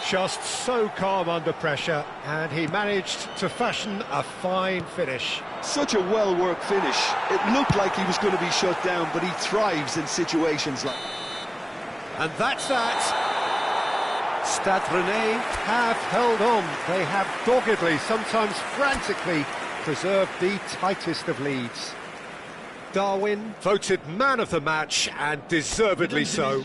Just so calm under pressure, and he managed to fashion a fine finish. Such a well-worked finish. It looked like he was going to be shut down, but he thrives in situations like... And that's that. Stade Rennais have held on. They have doggedly, sometimes frantically, preserved the tightest of leads. Darwin voted man of the match, and deservedly so.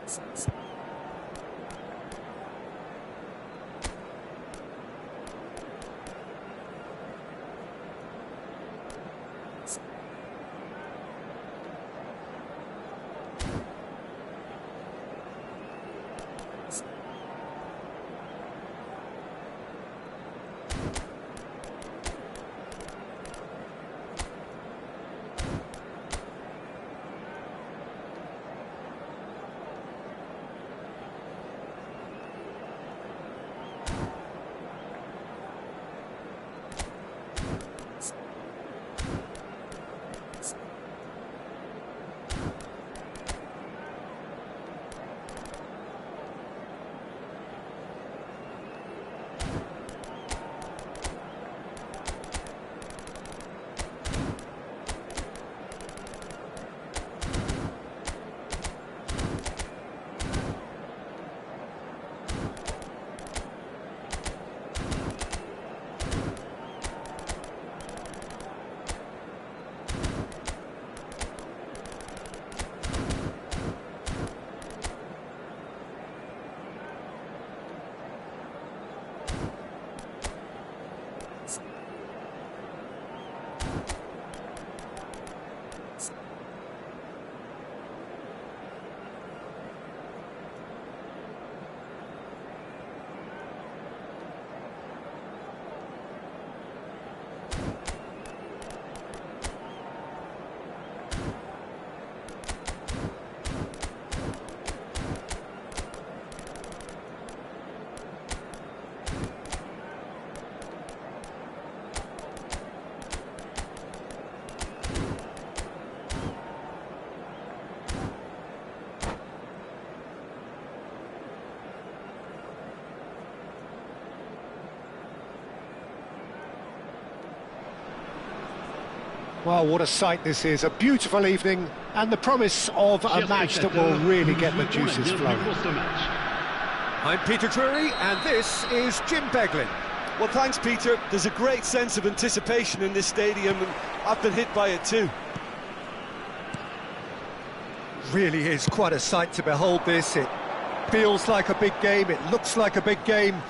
Mesdames et messieurs, Well, what a sight this is. A beautiful evening and the promise of a match that will really get the juices flowing. I'm Peter Drury and this is Jim Beglin. Well, thanks, Peter. There's a great sense of anticipation in this stadium, and I've been hit by it too. Really is quite a sight to behold this. It feels like a big game, it looks like a big game.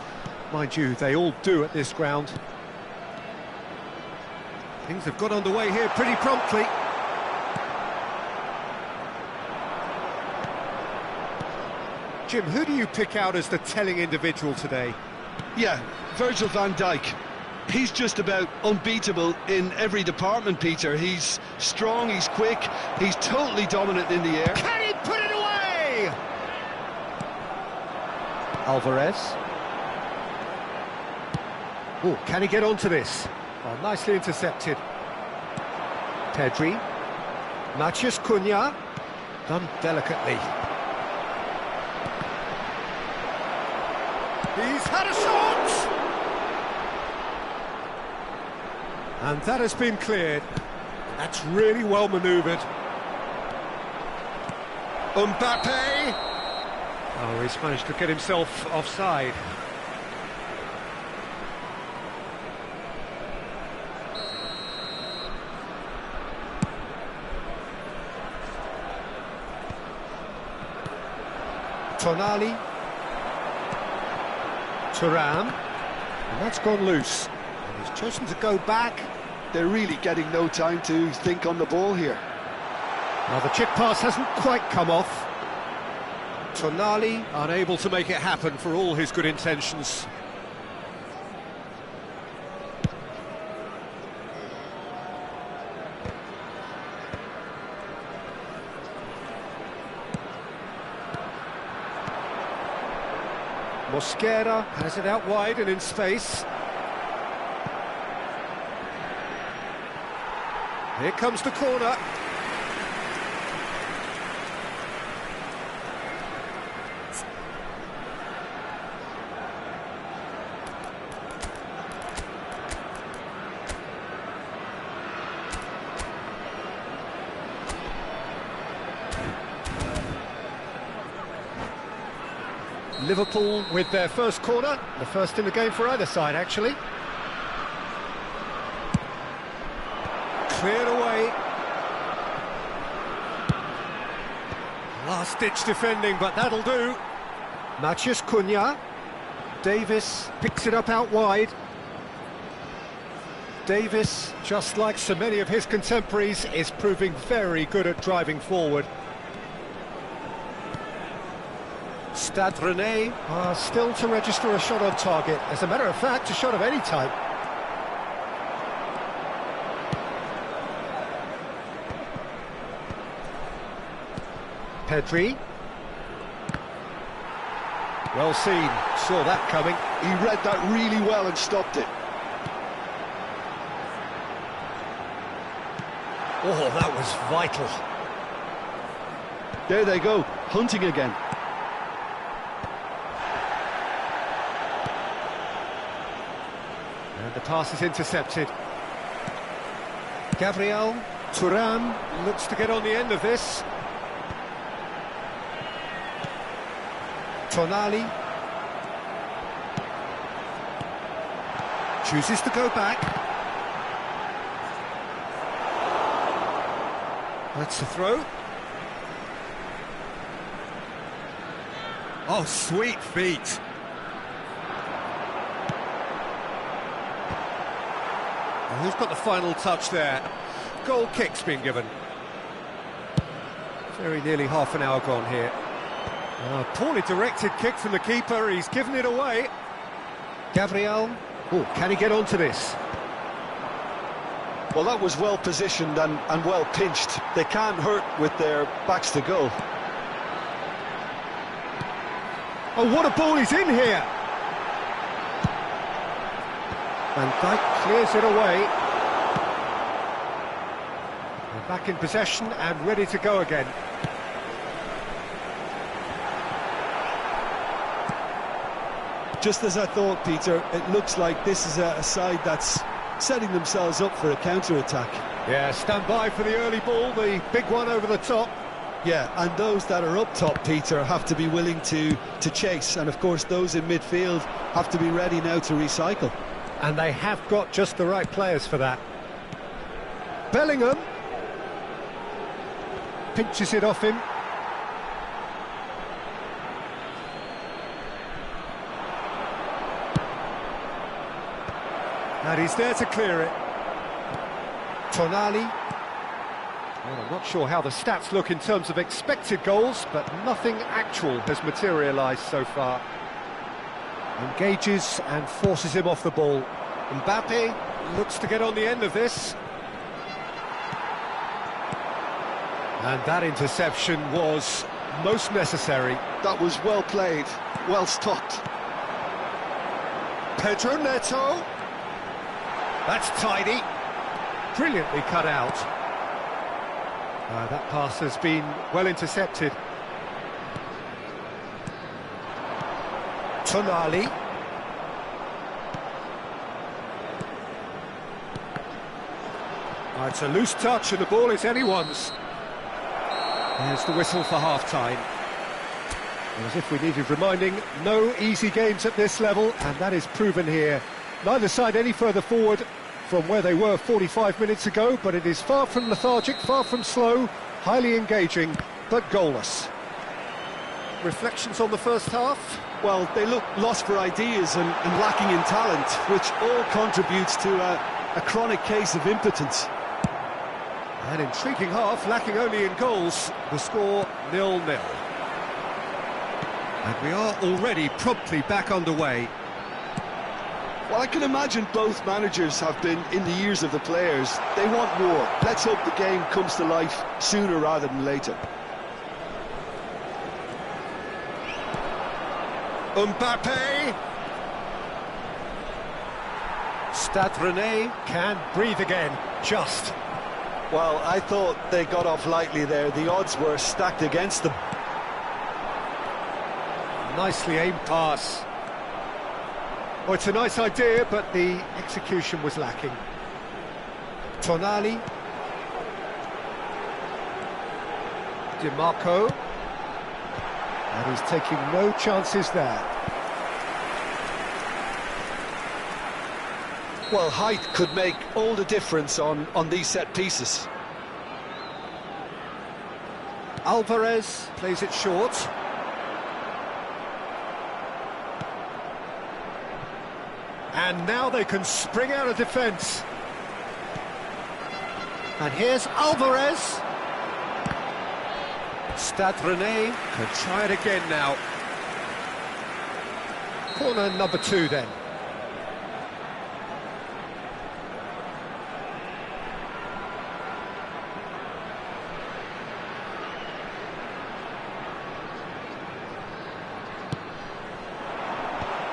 Mind you, they all do at this ground. Things have got underway here pretty promptly. Jim, who do you pick out as the telling individual today? Yeah, Virgil van Dijk. He's just about unbeatable in every department, Peter. He's strong, he's quick, he's totally dominant in the air. Can he put it away? Alvarez. Oh, can he get onto this? Oh, nicely intercepted. Pedri. Matheus Cunha. Done delicately. He's had a shot! And that has been cleared. That's really well manoeuvred. Mbappe! Oh, he's managed to get himself offside. Tonali. Thuram, and that's gone loose. And he's chosen to go back. They're really getting no time to think on the ball here. Now the chip pass hasn't quite come off. Tonali unable to make it happen for all his good intentions. Mosquera has it out wide and in space. Here comes the corner. Liverpool with their first corner, the first in the game for either side, actually. Cleared away. Last-ditch defending, but that'll do. Matheus Cunha. Davis picks it up out wide. Davis, just like so many of his contemporaries, is proving very good at driving forward. Stade Rennais are still to register a shot on target. As a matter of fact, a shot of any type. Pedri. Well seen, saw that coming. He read that really well and stopped it. Oh, that was vital. There they go, hunting again. And the pass is intercepted. Gabriel Thuram looks to get on the end of this. Tonali chooses to go back. That's the throw. Oh, sweet feet. And who's got the final touch there? Goal kick's been given. Very nearly half an hour gone here. Poorly directed kick from the keeper, he's given it away. Gabriel, oh, can he get onto this? Well, that was well positioned and well pinched. They can't hurt with their backs to goal. Oh, what a ball he's in here! Van Dijk clears it away. They're back in possession and ready to go again. Just as I thought, Peter, it looks like this is a side that's setting themselves up for a counter-attack. Yeah, stand by for the early ball, the big one over the top. Yeah, and those that are up top, Peter, have to be willing to chase, and of course those in midfield have to be ready now to recycle. And they have got just the right players for that. Bellingham pinches it off him. And he's there to clear it. Tonali. Well, I'm not sure how the stats look in terms of expected goals, but nothing actual has materialised so far. Engages and forces him off the ball. Mbappe looks to get on the end of this. And that interception was most necessary. That was well played, well stopped. Pedro Neto. That's tidy. Brilliantly cut out. That pass has been well intercepted. Tonali. It's a loose touch and the ball is anyone's. There's the whistle for half-time. And as if we needed reminding, no easy games at this level, and that is proven here. Neither side any further forward from where they were 45 minutes ago, but it is far from lethargic, far from slow, highly engaging, but goalless. Reflections on the first half? Well, they look lost for ideas and lacking in talent, which all contributes to a chronic case of impotence. An intriguing half, lacking only in goals. The score 0-0. And we are already promptly back underway. Well, I can imagine both managers have been in the ears of the players. They want more. Let's hope the game comes to life sooner rather than later. Mbappe. Stade Rennais can breathe again, just. Well, I thought they got off lightly there. The odds were stacked against them. Nicely aimed pass. Oh, it's a nice idea, but the execution was lacking. Tonali. Di Marco. And he's taking no chances there. Well, height could make all the difference on these set pieces. Alvarez plays it short. And now they can spring out of defence. And here's Alvarez. Stade Rennais can try it again now. Corner number 2 then.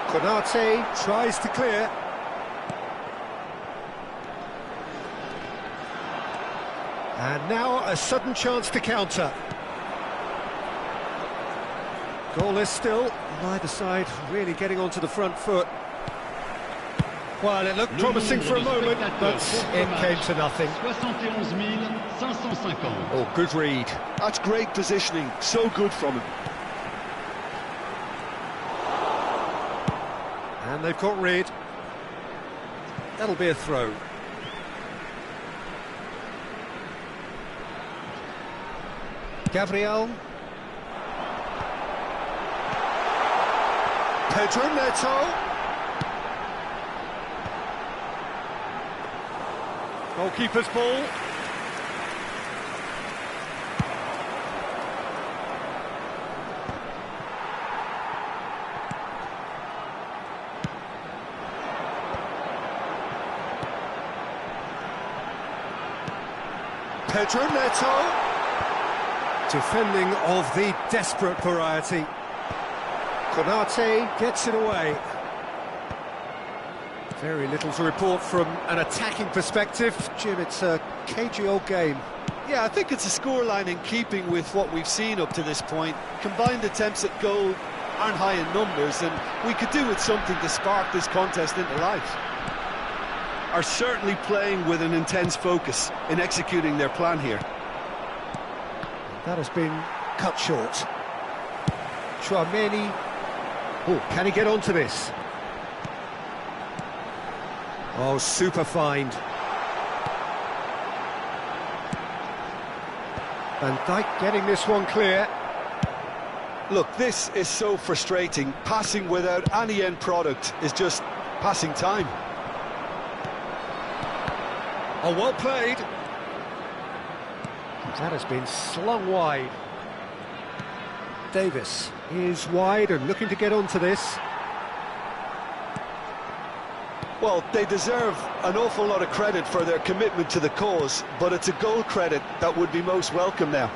Konate tries to clear. And now a sudden chance to counter. Goalless still, neither side really getting onto the front foot. Well, it looked promising for a moment, but it came to nothing. 71,550. Oh, good read. That's great positioning, so good from him. And they've got rid. That'll be a throw. Gabriel. Pedro Neto. Goalkeeper's ball. Pedro Neto. Defending of the desperate variety. Konate gets it away. Very little to report from an attacking perspective. Jim, it's a cagey old game. Yeah, I think it's a scoreline in keeping with what we've seen up to this point. Combined attempts at goal aren't high in numbers, and we could do with something to spark this contest into life. are certainly playing with an intense focus in executing their plan here. That has been cut short. Tchouaméni. Oh, can he get onto this? Oh, super find. Van Dijk getting this one clear. Look, this is so frustrating. Passing without any end product is just passing time. Oh, well played. That has been slung wide. Davis is wide and looking to get onto this. Well, they deserve an awful lot of credit for their commitment to the cause, but it's a goal credit that would be most welcome now.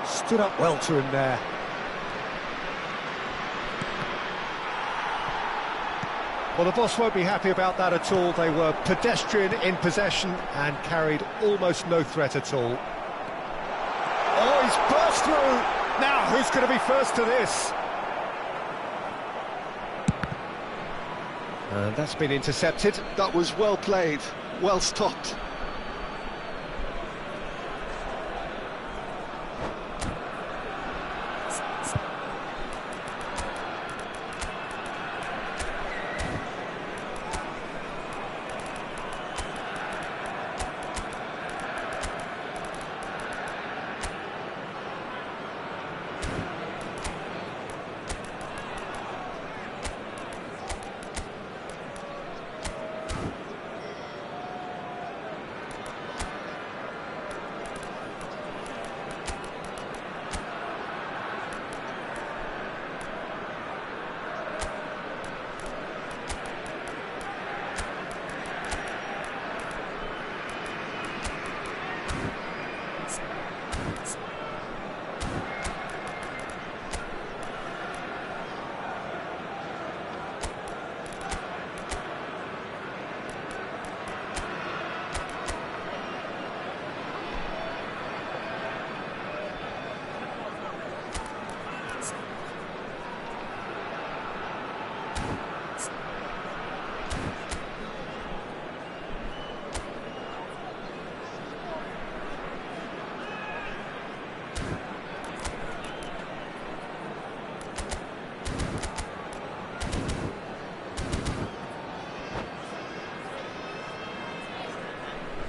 Stood up well to him there. Well, the boss won't be happy about that at all. They were pedestrian in possession and carried almost no threat at all. Oh, he's burst through! Now, who's going to be first to this? And that's been intercepted. That was well played, well stopped.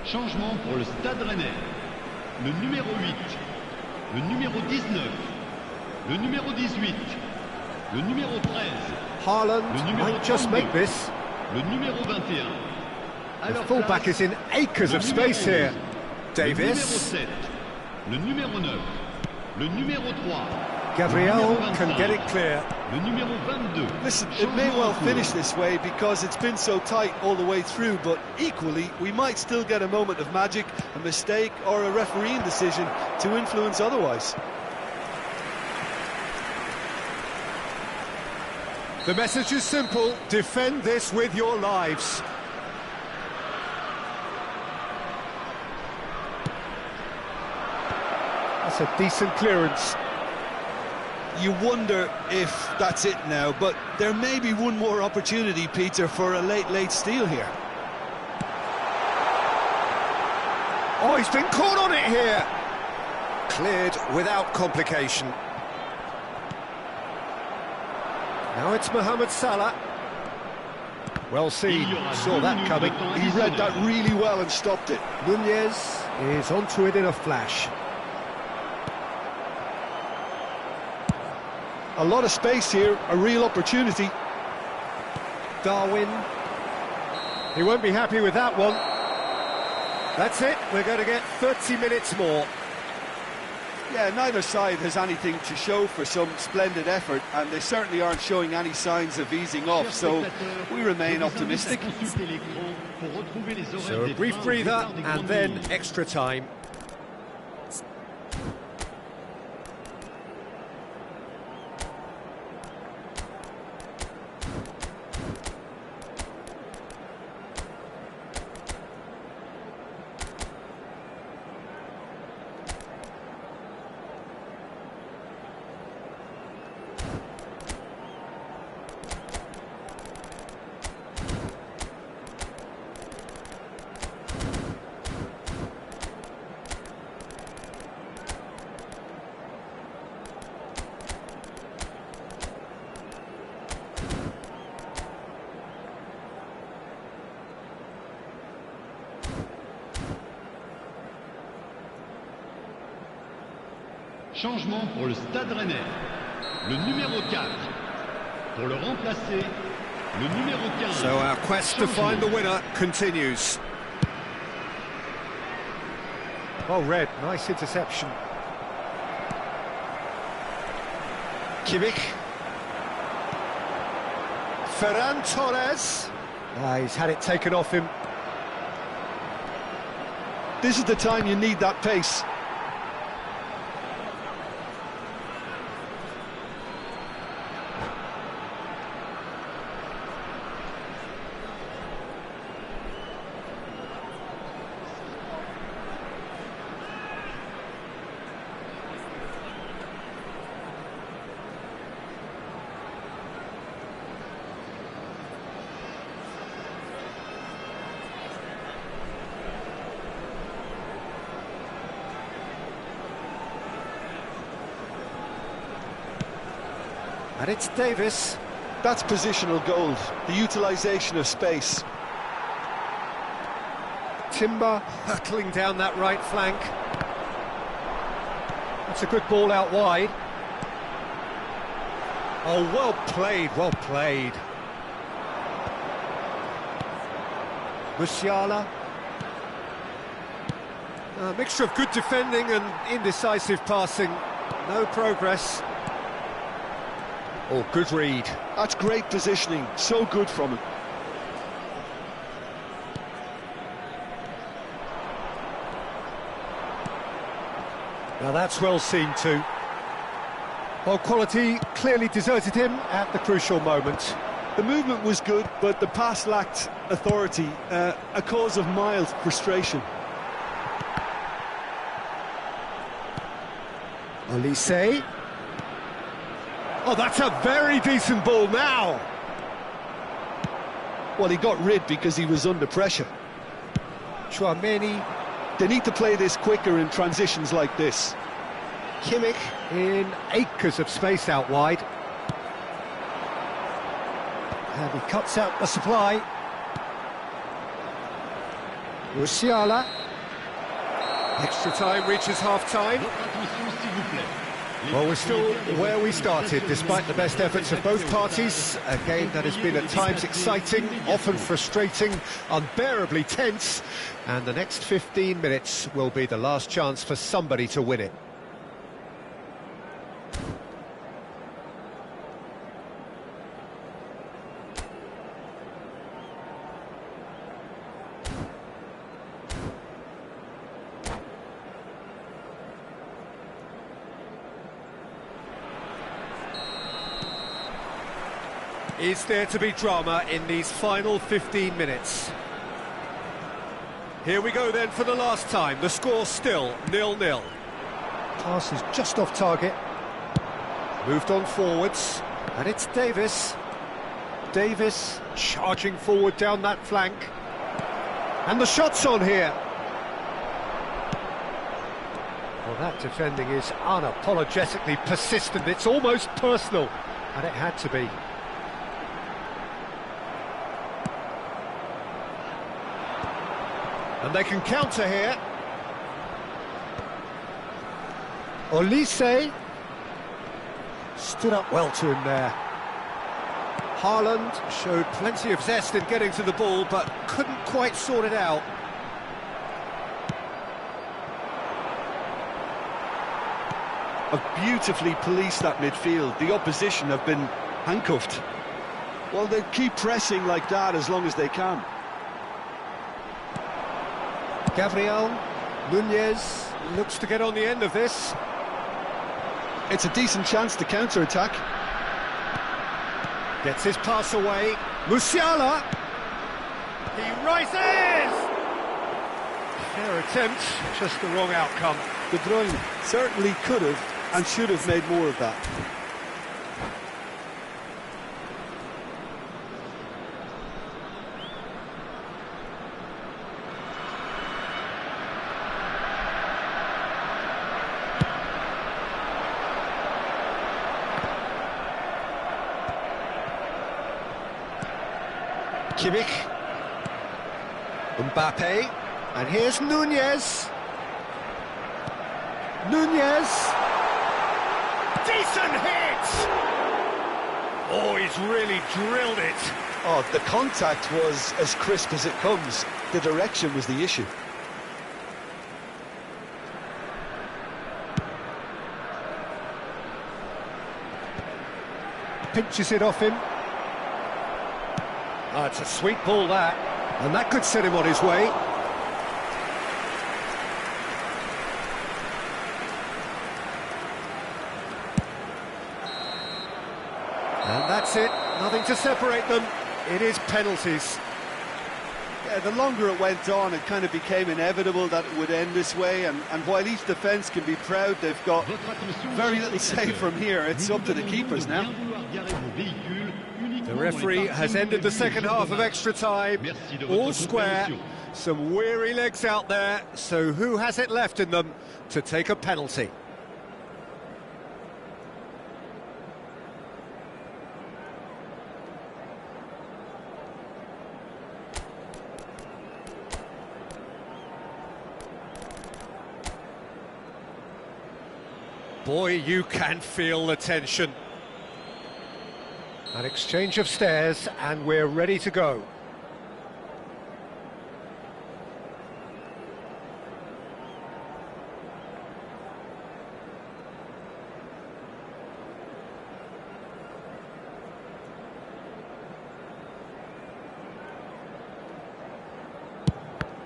Changement pour le Stade Rennais. Le numéro 8, le numéro 19, le numéro 18, le numéro 13, Haaland le numéro might just 32, make this. le numéro 21. The fullback is in acres of space here. Le numéro Davis. 7, le numéro 9, le numéro 3. Gabriel can get it clear. Le numéro 22. Listen, it may well finish this way because it's been so tight all the way through, but equally, we might still get a moment of magic, a mistake, or a refereeing decision to influence otherwise. The message is simple: defend this with your lives. That's a decent clearance. You wonder if that's it now, but there may be one more opportunity, Peter, for a late steal here. Oh, he's been caught on it here. Cleared without complication. Now it's Mohamed Salah. Well seen, saw that coming. He read that really well and stopped it. Nunez is onto it in a flash. A lot of space here, a real opportunity. Darwin. He won't be happy with that one. That's it, we're going to get 30 minutes more. Yeah, neither side has anything to show for some splendid effort, and they certainly aren't showing any signs of easing off, so we remain optimistic. So a brief breather and then extra time. Changement pour le Stade Rennais. Le numéro 4. Pour le remplacer, le numéro 15. So our quest to find the winner continues. Well read, nice interception. Kimmich. Ferran Torres. He's had it taken off him. This is the time you need that pace. And it's Davis. That's positional gold, the utilisation of space. Timber hurtling down that right flank. That's a good ball out wide. Oh, well played, well played. Musiala. A mixture of good defending and indecisive passing. No progress. Oh, good read. That's great positioning, so good from him. Now that's well seen too. Well, quality clearly deserted him at the crucial moment. The movement was good, but the pass lacked authority, a cause of mild frustration. Olise. Oh, that's a very decent ball now. Well, he got rid because he was under pressure. Tchouameni. They need to play this quicker in transitions like this. Kimmich in acres of space out wide. And he cuts out the supply. Musiala. Extra time reaches half-time. Votre attention, s'il vous plaît. Well, we're still where we started, despite the best efforts of both parties. A game that has been at times exciting, often frustrating, unbearably tense. And the next 15 minutes will be the last chance for somebody to win it. Is there to be drama in these final 15 minutes? Here we go then for the last time. The score still 0-0. Pass is just off target. Moved on forwards. And it's Davis. Davis charging forward down that flank. And the shot's on here. Well, that defending is unapologetically persistent. It's almost personal. And it had to be. And they can counter here. Olise stood up well to him there. Haaland showed plenty of zest in getting to the ball, but couldn't quite sort it out. Have beautifully policed that midfield. The opposition have been handcuffed. Well, they keep pressing like that as long as they can. Gabriel Nunez looks to get on the end of this. It's a decent chance to counter-attack. Gets his pass away. Musiala. He rises! Fair attempt, just the wrong outcome. De Bruyne certainly could have and should have made more of that. Kimmich. Mbappe. And here's Nunez. Nunez. Decent hit! Oh, he's really drilled it. Oh, the contact was as crisp as it comes. The direction was the issue. Pinches it off him. Oh, it's a sweet ball, that. And that could set him on his way. And that's it. Nothing to separate them. It is penalties. Yeah, the longer it went on, it kind of became inevitable that it would end this way, and while each defence can be proud, they've got very little say from here. It's up to the keepers now. The referee has ended the second half of extra time. All square. Some weary legs out there. So who has it left in them to take a penalty? Boy, you can feel the tension. An exchange of stares, and we're ready to go.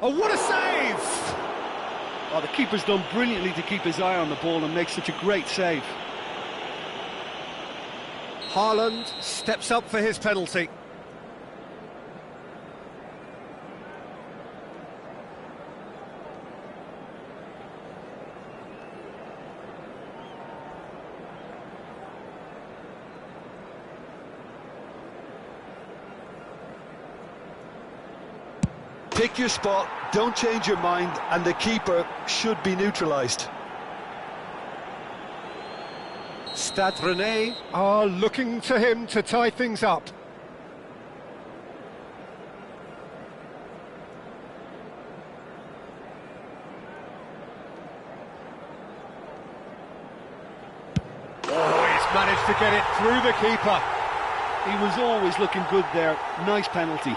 Oh, what a save! Oh, the keeper's done brilliantly to keep his eye on the ball and make such a great save. Haaland steps up for his penalty. Pick your spot, don't change your mind, and the keeper should be neutralised. Stade Rennais are looking to him to tie things up. Oh, he's managed to get it through the keeper. He was always looking good there. Nice penalty.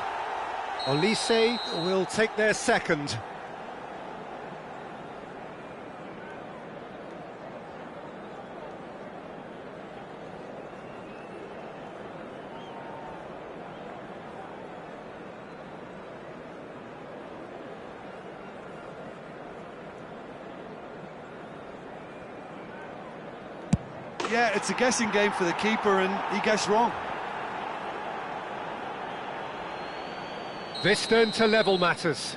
Olise will take their second. Yeah, it's a guessing game for the keeper, and he guessed wrong. This turn to level matters.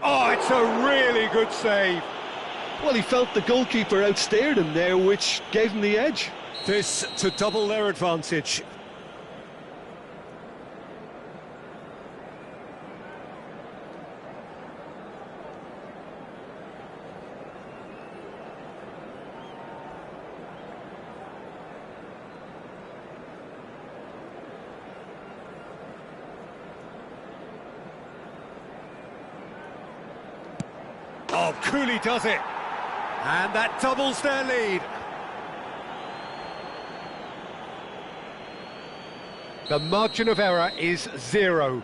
Oh, it's a really good save. Well, he felt the goalkeeper outstared him there, which gave him the edge. This to double their advantage. Oh, Cooley does it. And that doubles their lead. The margin of error is 0.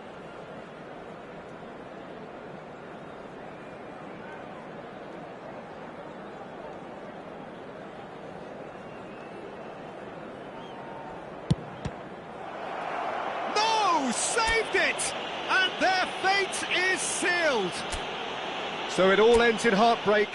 No! Saved it! And their fate is sealed. So it all ends in heartbreak.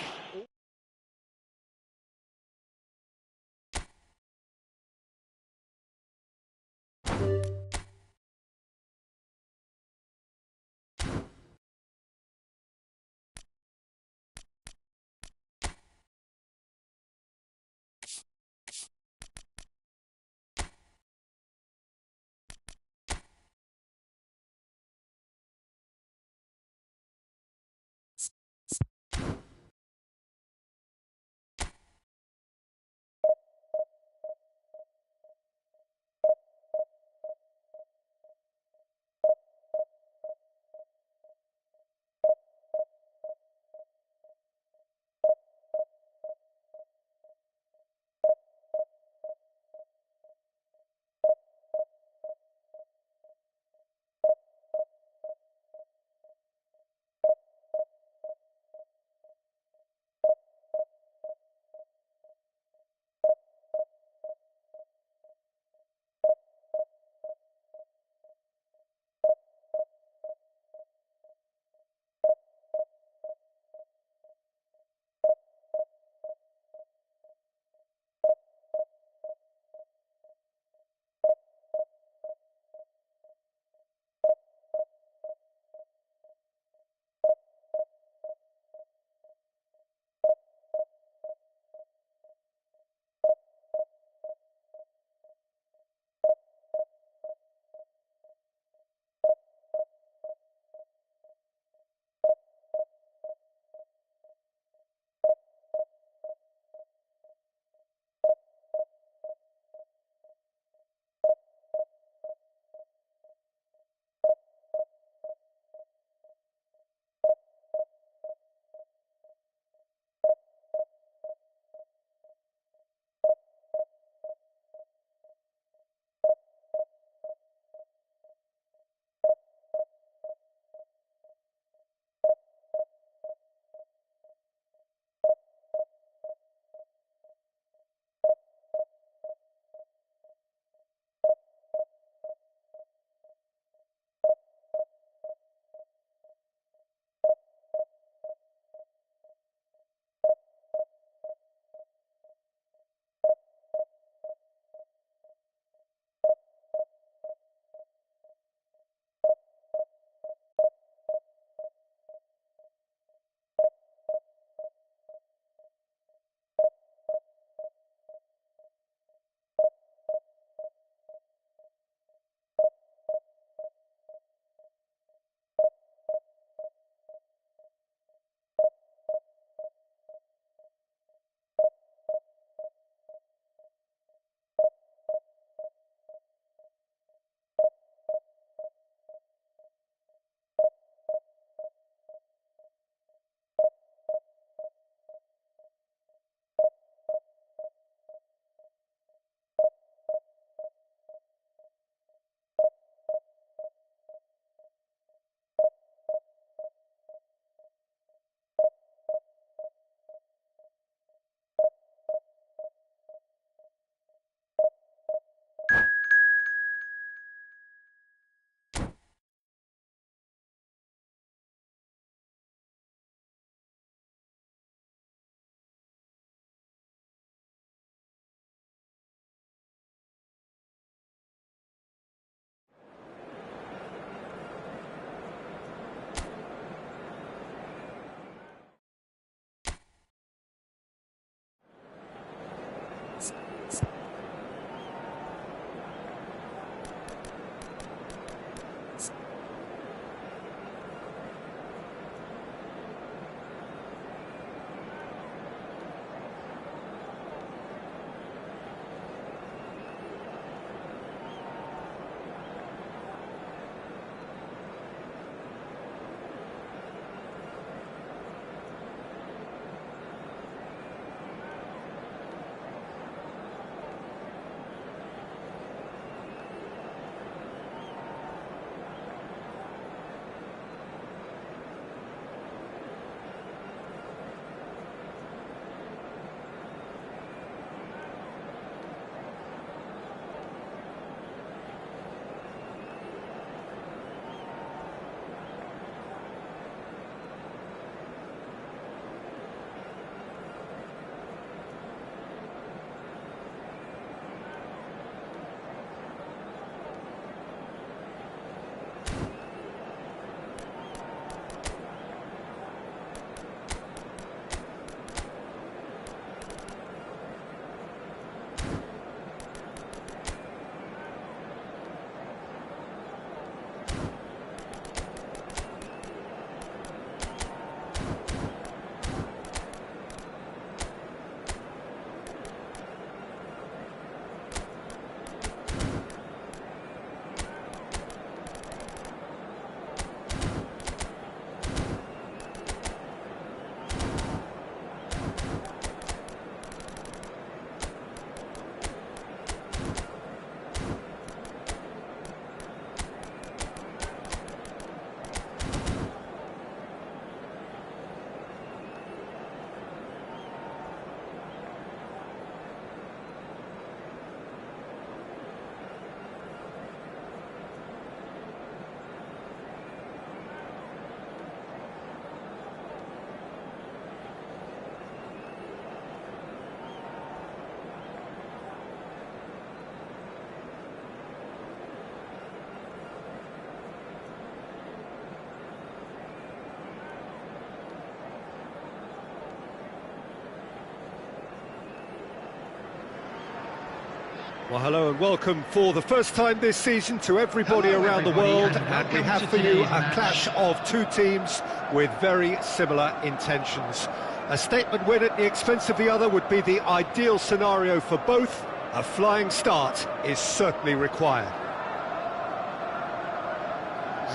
Well, hello and welcome for the first time this season to everybody around the world, and we have for you a clash of two teams with very similar intentions. A statement win at the expense of the other would be the ideal scenario for both. A flying start is certainly required.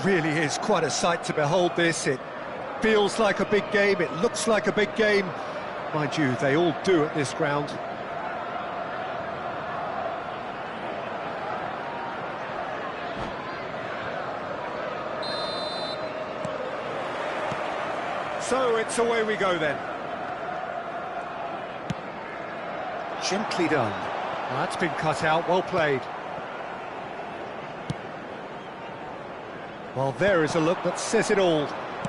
Really is quite a sight to behold this. It feels like a big game, it looks like a big game. Mind you, they all do at this ground. So it's away we go then. Gently done. Well, that's been cut out, well played. Well, there is a look that says it all.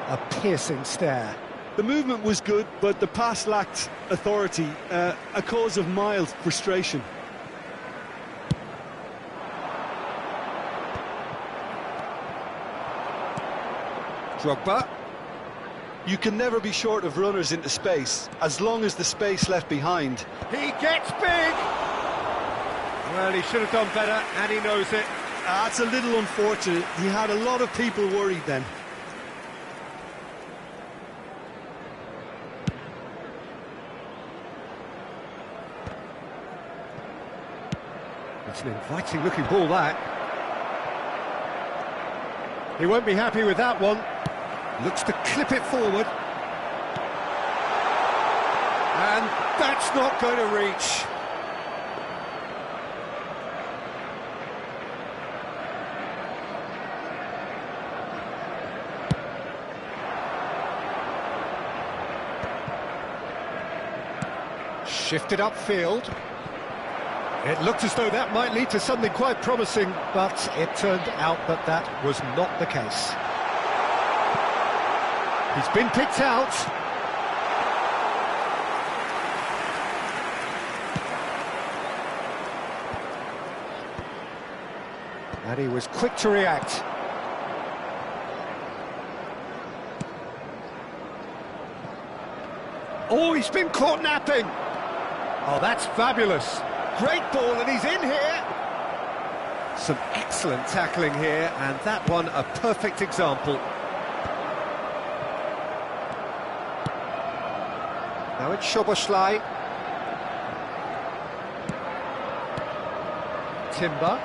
A piercing stare. The movement was good, but the pass lacked authority, a cause of mild frustration. Drogba. You can never be short of runners into space, as long as the space left behind. He gets big! Well, he should have done better, and he knows it. That's a little unfortunate. He had a lot of people worried then. It's an inviting-looking ball, that. He won't be happy with that one. Looks to clip it forward. And that's not going to reach. Shifted upfield. It looked as though that might lead to something quite promising, but it turned out that that was not the case. He's been picked out. And he was quick to react. Oh, he's been caught napping. Oh, that's fabulous. Great ball, and he's in here. Some excellent tackling here, and that one a perfect example. Now it's Szoboszlai. Timber.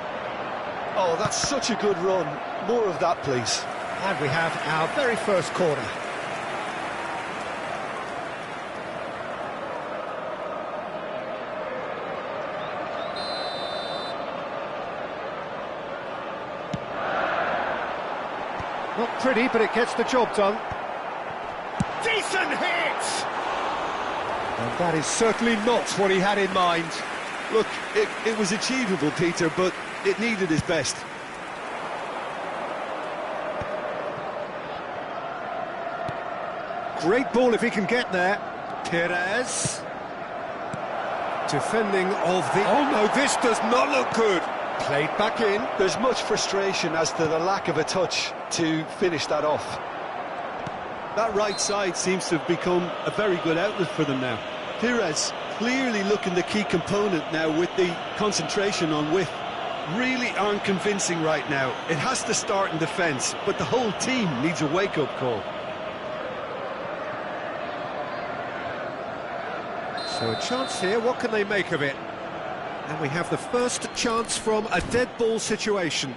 Oh, that's such a good run. More of that, please. And we have our very first corner. Not pretty, but it gets the job done. Decent hit! And that is certainly not what he had in mind. Look, it was achievable, Peter, but it needed his best. Great ball if he can get there. Pires. Defending of the... Oh no, this does not look good. Played back in. There's much frustration as to the lack of a touch to finish that off. That right side seems to have become a very good outlet for them now. Pires clearly looking the key component now with the concentration on width. Really aren't convincing right now. It has to start in defence, but the whole team needs a wake-up call. So a chance here, what can they make of it? And we have the first chance from a dead ball situation.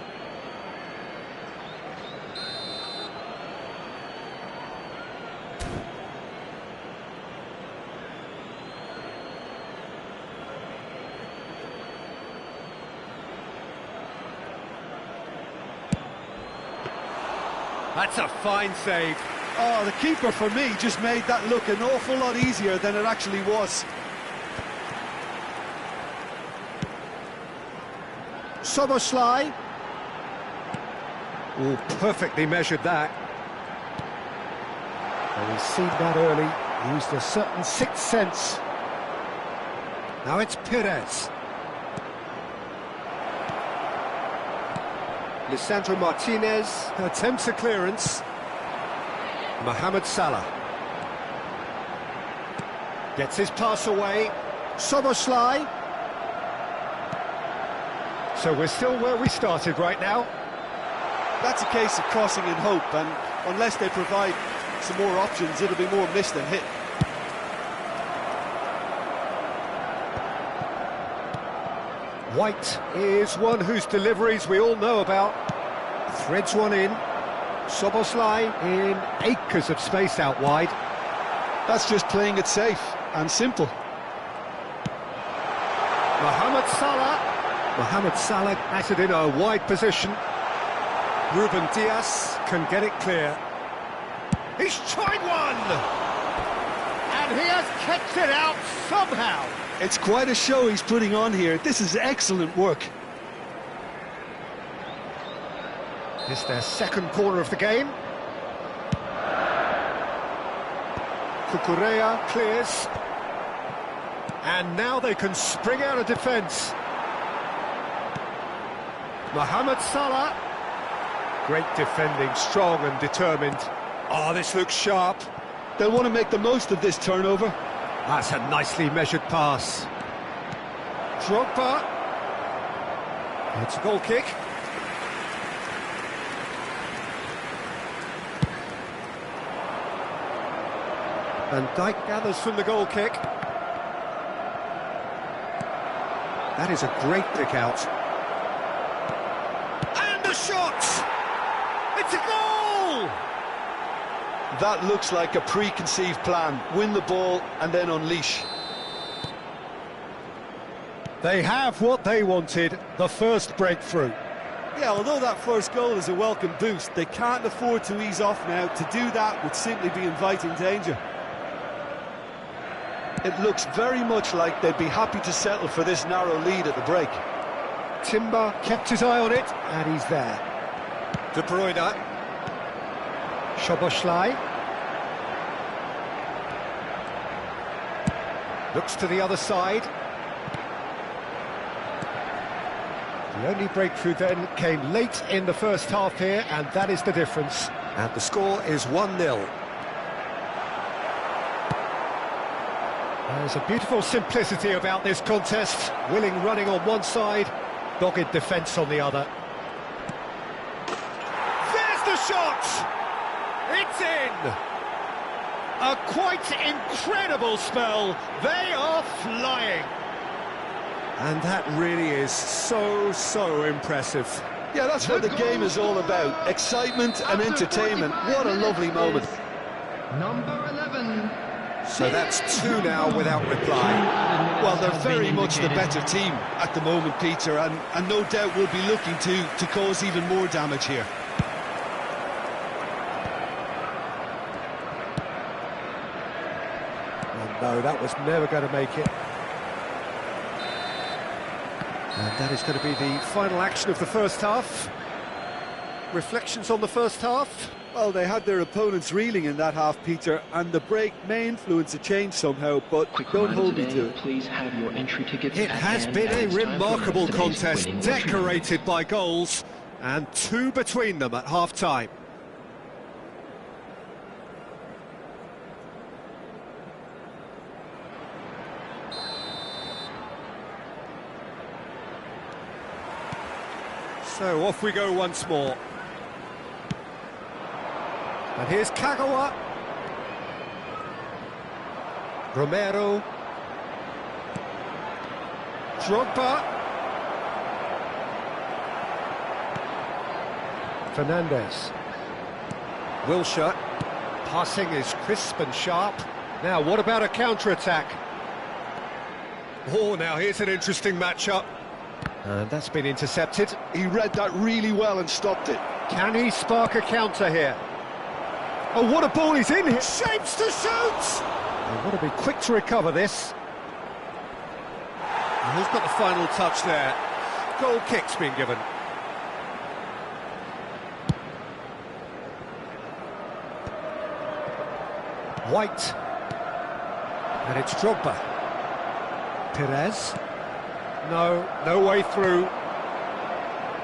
That's a fine save. Oh, the keeper, for me, just made that look an awful lot easier than it actually was. Szoboszlai. Oh, perfectly measured that. Well, he's seen that early, used a certain sixth sense. Now it's Pires. Lisandro Martinez attempts a clearance. Mohamed Salah gets his pass away. Szoboszlai. So we're still where we started right now. That's a case of crossing in hope, and unless they provide some more options, it'll be more missed than hit. White is one whose deliveries we all know about. Threads one in. Szoboszlai in acres of space out wide. That's just playing it safe and simple. Mohamed Salah. Mohamed Salah at it in a wide position. Ruben Dias can get it clear. He's tried one! And he has kept it out somehow. It's quite a show he's putting on here. This is excellent work. It's their second corner of the game. Cucurella clears. And now they can spring out of defence. Mohamed Salah. Great defending, strong and determined. Oh, this looks sharp. They'll want to make the most of this turnover. That's a nicely measured pass. Drogba. It's a goal kick. Van Dijk gathers from the goal kick. That is a great pick out. And the shot! It's a goal! That looks like a preconceived plan. Win the ball and then unleash. They have what they wanted, the first breakthrough. Yeah, although that first goal is a welcome boost, they can't afford to ease off now. To do that would simply be inviting danger. It looks very much like they'd be happy to settle for this narrow lead at the break. Timber kept his eye on it, and he's there. De Bruyne. Szoboszlai. Looks to the other side. The only breakthrough then came late in the first half here, and that is the difference. And the score is 1-0. There's a beautiful simplicity about this contest. Willing running on one side, dogged defence on the other. There's the shot! It's in! A quite incredible spell. They are flying. And that really is so impressive. Yeah, that's what the game is all about. Excitement and entertainment. What a lovely moment. Number 11. So that's 2 now without reply. Well, they're very much the better team at the moment, Peter, and no doubt will be looking to cause even more damage here. Oh, no, that was never going to make it. And that is going to be the final action of the first half. Reflections on the first half? Well, they had their opponents reeling in that half, Peter, and the break may influence a change somehow, but don't hold me to it. Please have your entry tickets. It has been a remarkable contest, decorated by goals, and 2 between them at half-time. So off we go once more. And here's Kagawa. Romero. Drogba. Fernandes. Wilshere. Passing is crisp and sharp. Now, what about a counter-attack? Oh, now here's an interesting matchup. And that's been intercepted. He read that really well and stopped it. Can he spark a counter here? Oh, what a ball he's in here! Shapes to shoot! They've got to be quick to recover this. And who's got the final touch there? Goal kick's been given. White. And it's Drogba. Perez. No way through.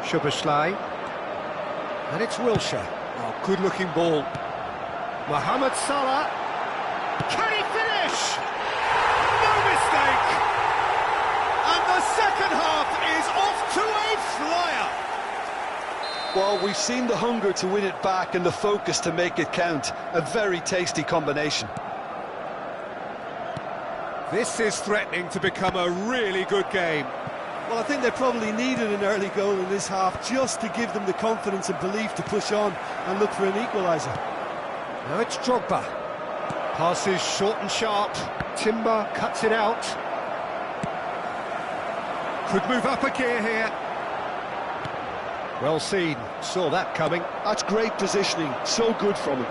Szoboszlai. And it's Wilshere. Oh, good-looking ball. Mohamed Salah. Can he finish? No mistake! And the second half is off to a flyer! Well, we've seen the hunger to win it back and the focus to make it count. A very tasty combination. This is threatening to become a really good game. Well, I think they probably needed an early goal in this half just to give them the confidence and belief to push on and look for an equaliser. Now it's Drogba. Passes short and sharp. Timber cuts it out. Could move up a gear here. Well seen. Saw that coming. That's great positioning. So good from him.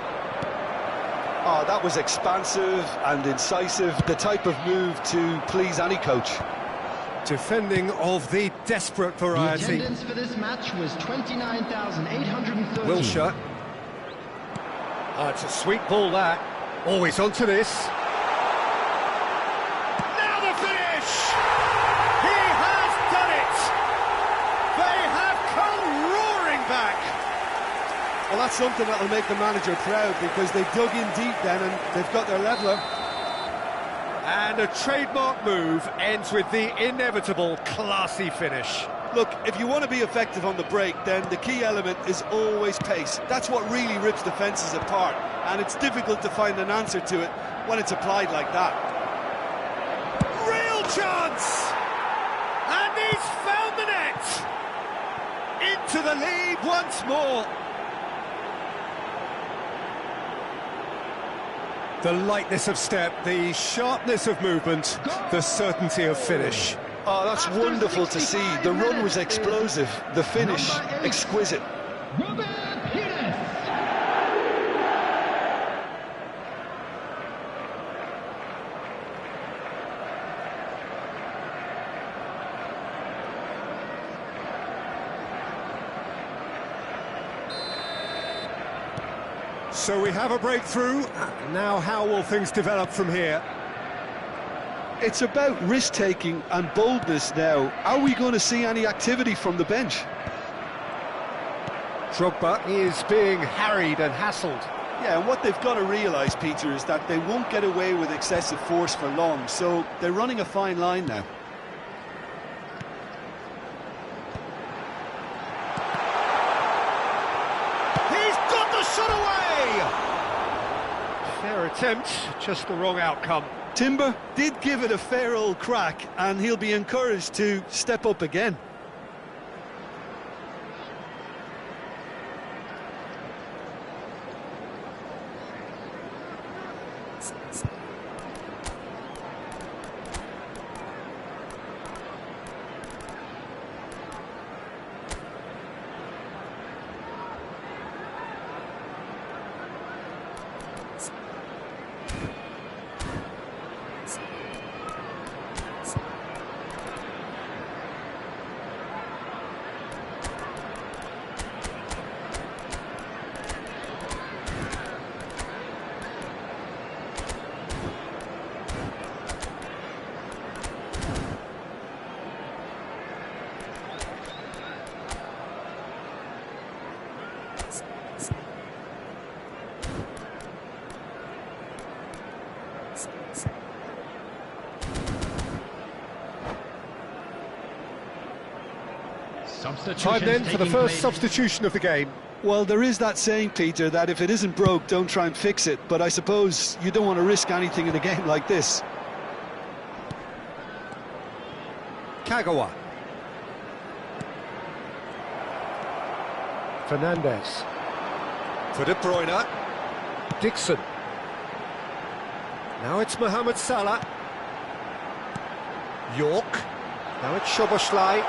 Oh, that was expansive and incisive. The type of move to please any coach. Defending of the desperate variety. The attendance for this match was 29,830. Wilshere. Oh, it's a sweet ball, that. Always onto this. Now the finish! He has done it! They have come roaring back! Well, that's something that will make the manager proud because they dug in deep then and they've got their leveller. And a trademark move ends with the inevitable classy finish. Look, if you want to be effective on the break, then the key element is always pace. That's what really rips defences apart, and it's difficult to find an answer to it when it's applied like that. Real chance! And he's found the net! Into the lead once more. The lightness of step, the sharpness of movement, the certainty of finish. Oh, that's wonderful to see. The run was explosive, the finish exquisite. So we have a breakthrough. Now how will things develop from here? It's about risk-taking and boldness now. Are we going to see any activity from the bench? Drogba is being harried and hassled. Yeah, and what they've got to realise, Peter, is that they won't get away with excessive force for long, so they're running a fine line now. He's got the shot away! Fair attempt, just the wrong outcome. Timber did give it a fair old crack, and he'll be encouraged to step up again. Time then for the first substitution of the game. Well, there is that saying, Peter, that if it isn't broke, don't try and fix it. But I suppose you don't want to risk anything in a game like this. Kagawa. Fernandez. For De Bruyne. Dixon. Now it's Mohamed Salah. York. Now it's Szoboszlai.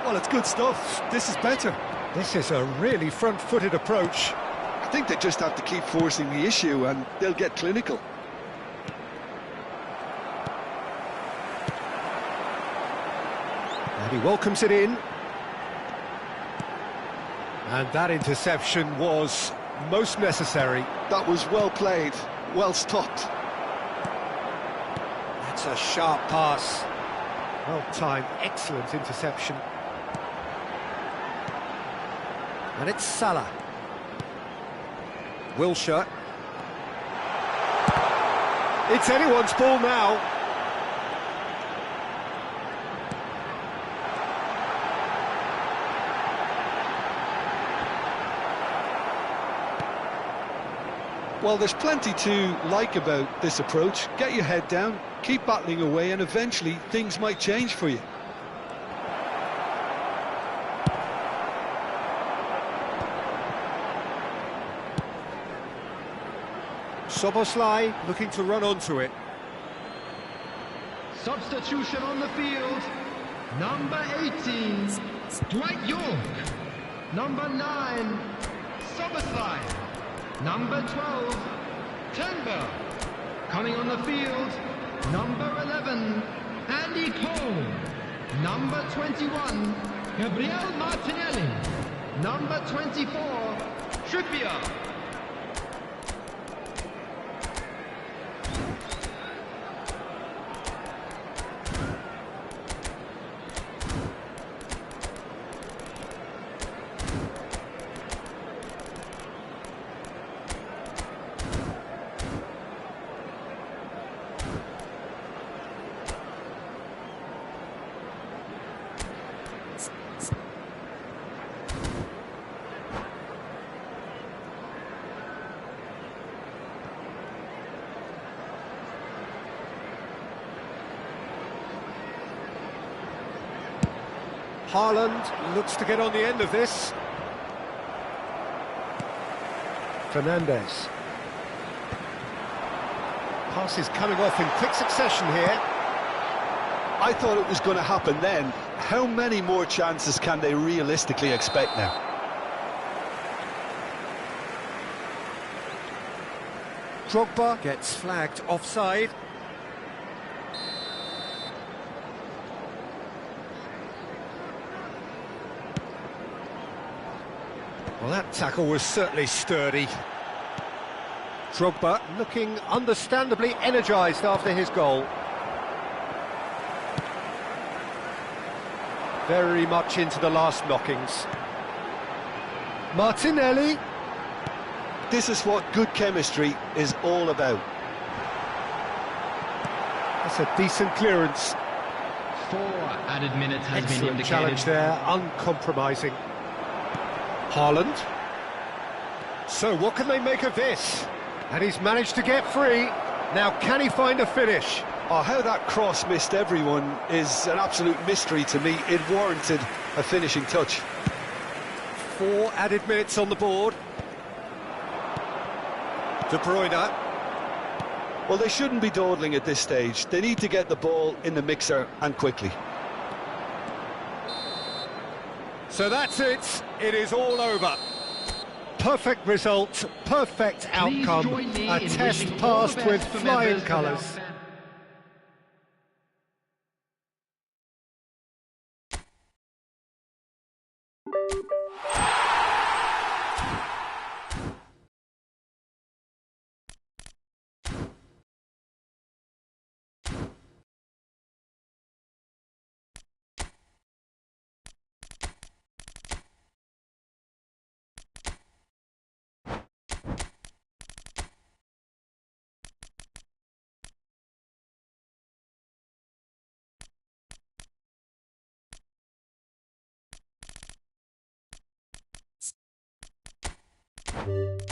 Well, it's good stuff. This is better. This is a really front-footed approach. I think they just have to keep forcing the issue and they'll get clinical. And he welcomes it in. And that interception was most necessary. That was well played, well stopped. That's a sharp pass. Well-timed, excellent interception. And it's Salah. Wilshere. It's anyone's ball now. Well, there's plenty to like about this approach. Get your head down, keep battling away, and eventually things might change for you. Szoboszlai looking to run onto it. Substitution on the field. Number 18, Dwight York. Number 9, Szoboszlai. Number 12, Timber. Coming on the field, number 11, Andy Cole. Number 21, Gabriel Martinelli. Number 24, Trippier. Haaland looks to get on the end of this. Fernandez. Passes coming off in quick succession here. I thought it was going to happen then. How many more chances can they realistically expect now? Drogba gets flagged offside. Well, that tackle was certainly sturdy. Drogba looking understandably energised after his goal. Very much into the last knockings. Martinelli. this is what good chemistry is all about. That's a decent clearance. 4 added minutes has been Excellent indicated. challenge there, uncompromising. Haaland. So what can they make of this? And he's managed to get free. Now can he find a finish? Oh, how that cross missed everyone is an absolute mystery to me. It warranted a finishing touch. 4 added minutes on the board. De Bruyne. Well, they shouldn't be dawdling at this stage. They need to get the ball in the mixer, and quickly. So that's it. It is all over. Perfect result, perfect Please outcome. join me A in test wishing all the passed with best for flying members of our colours. family.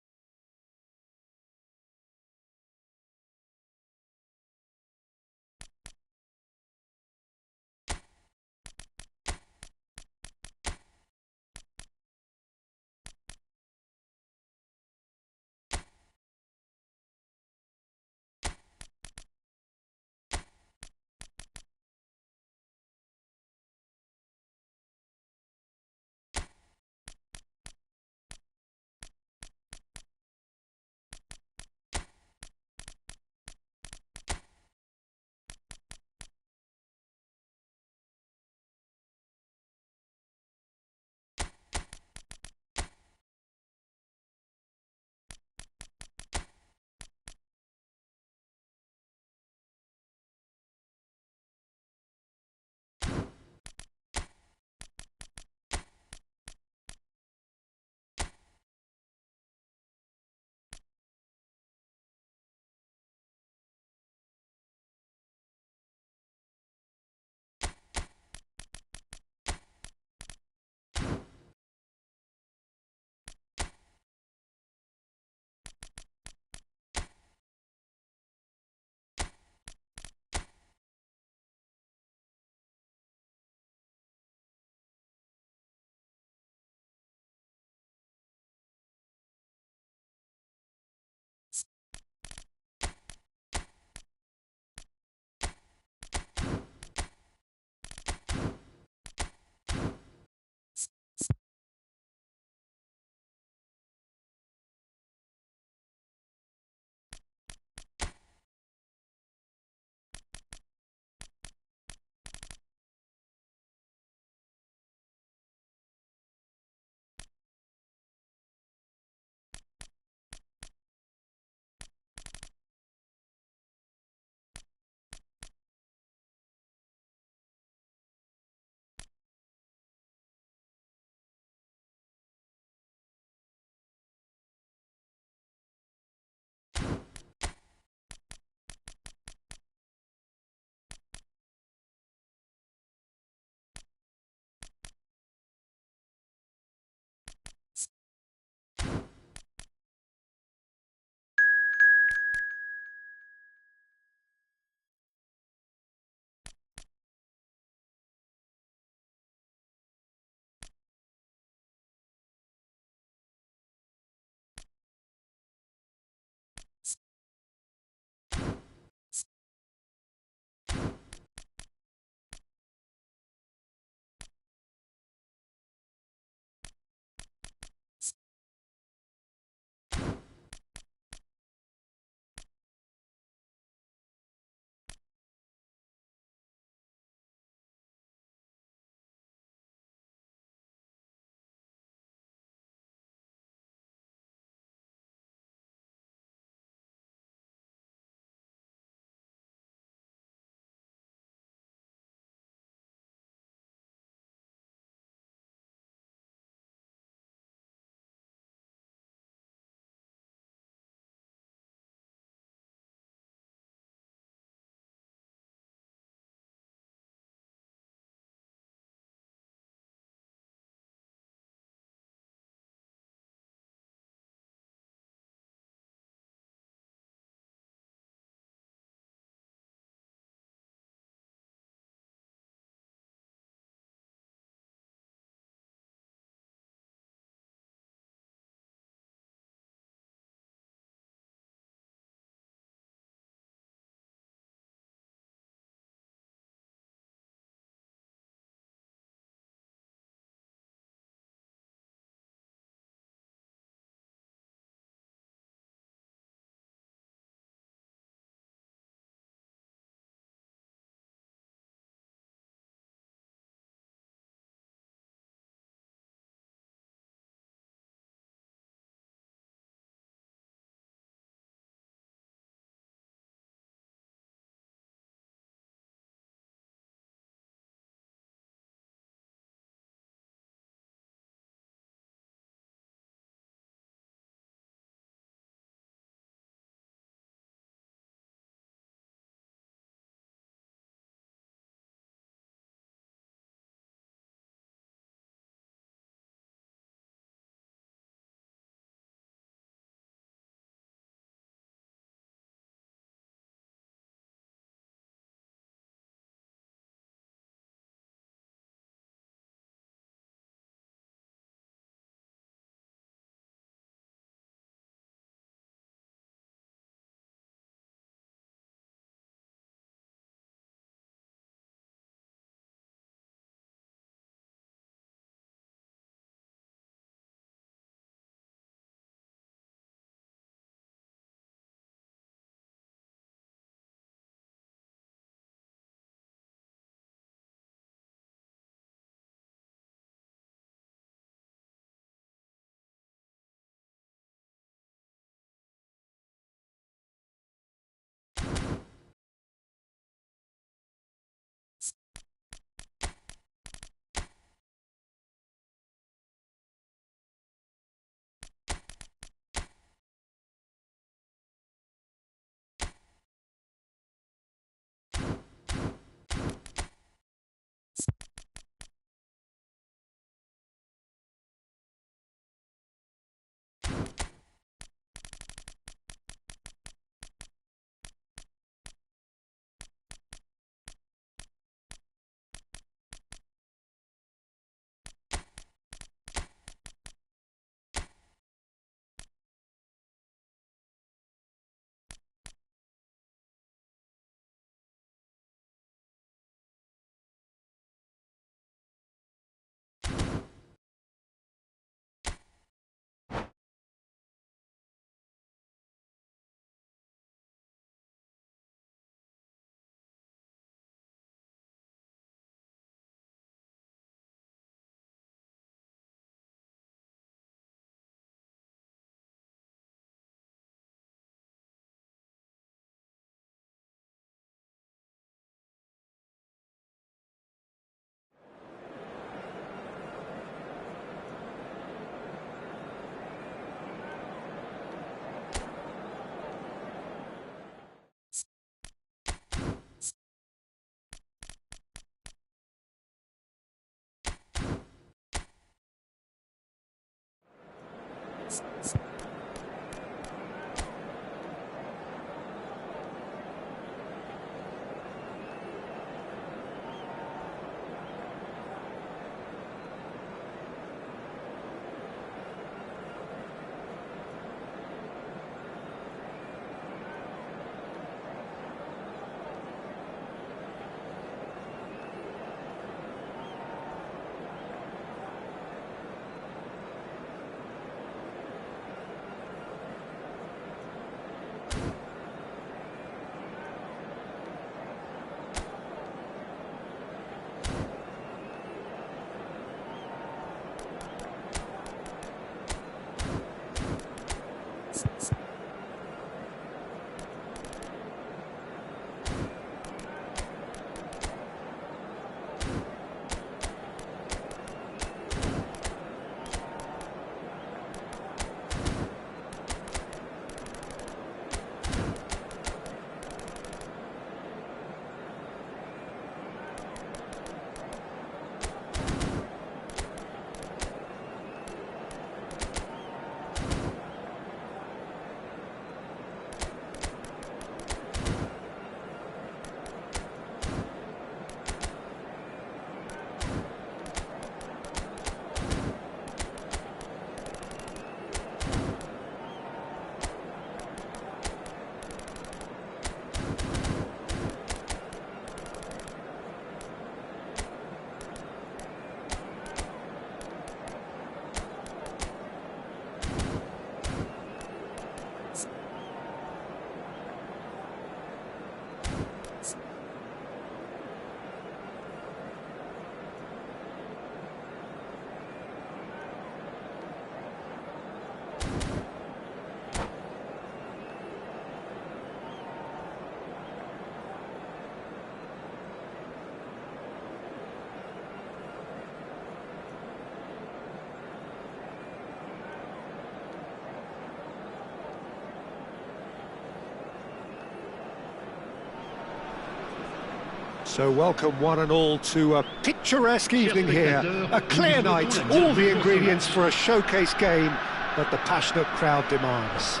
So welcome one and all to a picturesque evening here. A clear night, all the ingredients for a showcase game that the passionate crowd demands.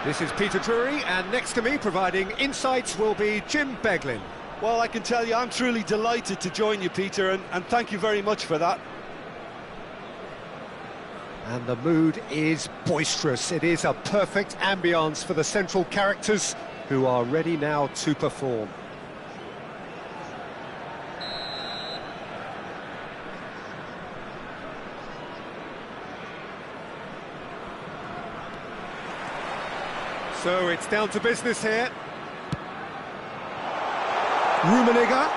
This is Peter Drury, and next to me providing insights will be Jim Beglin. Well, I can tell you I'm truly delighted to join you, Peter, and thank you very much for that. And the mood is boisterous. It is a perfect ambience for the central characters who are ready now to perform. So it's down to business here. Rummenigge.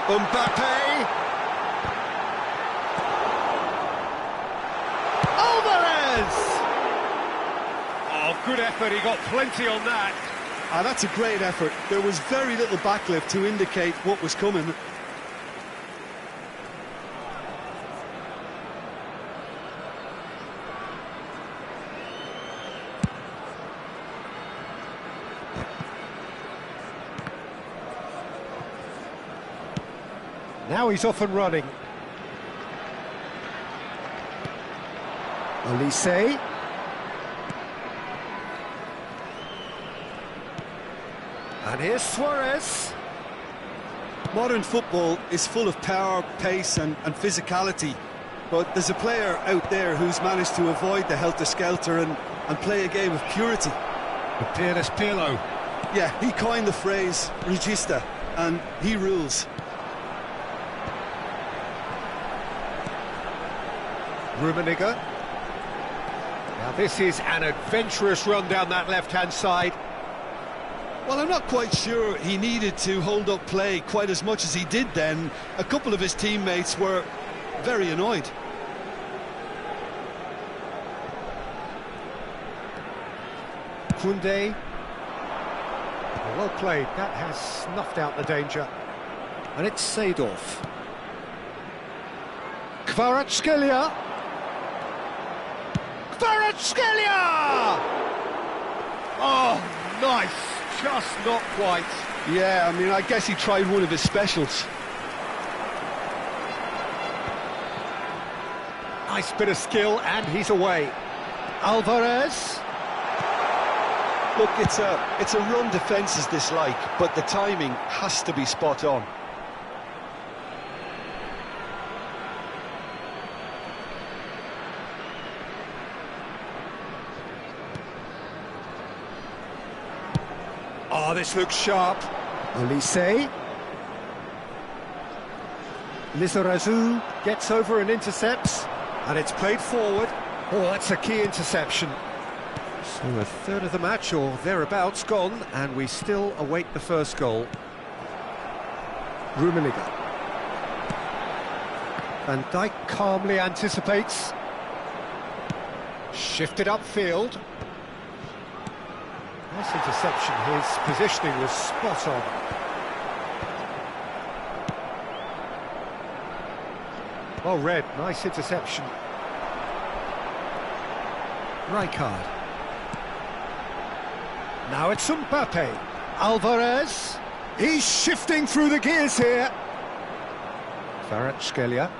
Mbappe. Alvarez! Oh, good effort, he got plenty on that. That's a great effort. There was very little backlift to indicate what was coming. Now he's off and running. Olise. And here's Suarez. Modern football is full of power, pace and physicality, but there's a player out there who's managed to avoid the helter-skelter and play a game of purity. Peerless Pirlo. Yeah, he coined the phrase regista, and he rules. Rummenigge. Now this is an adventurous run down that left-hand side. Well, I'm not quite sure he needed to hold up play quite as much as he did then. A couple of his teammates were very annoyed. Koundé. Well played, that has snuffed out the danger. And it's Seedorf. Kvaratskhelia. Kvaratskhelia! Oh, nice. Just not quite. Yeah, I mean, I guess he tried one of his specials. Nice bit of skill, and he's away. Alvarez. Look, it's a run defence is dislike, but the timing has to be spot on. Oh, this looks sharp. Olise. Lizarazu gets over and intercepts, and it's played forward. Oh, that's a key interception. So a third of the match, or thereabouts, gone, and we still await the first goal. Rummenigge. Van Dijk calmly anticipates. Shifted upfield. Nice interception, his positioning was spot on. Well read, nice interception. Rijkaard. Now it's Mbappe. Alvarez. He's shifting through the gears here. Kvaratskhelia.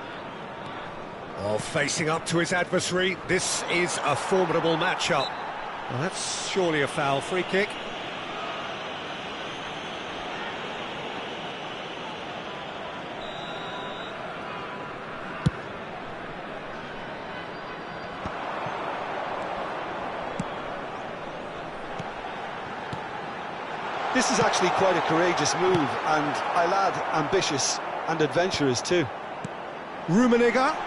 Oh, facing up to his adversary. This is a formidable matchup. Well, that's surely a foul. Free kick. This is actually quite a courageous move, and I'll add ambitious and adventurous too. Rummenigge.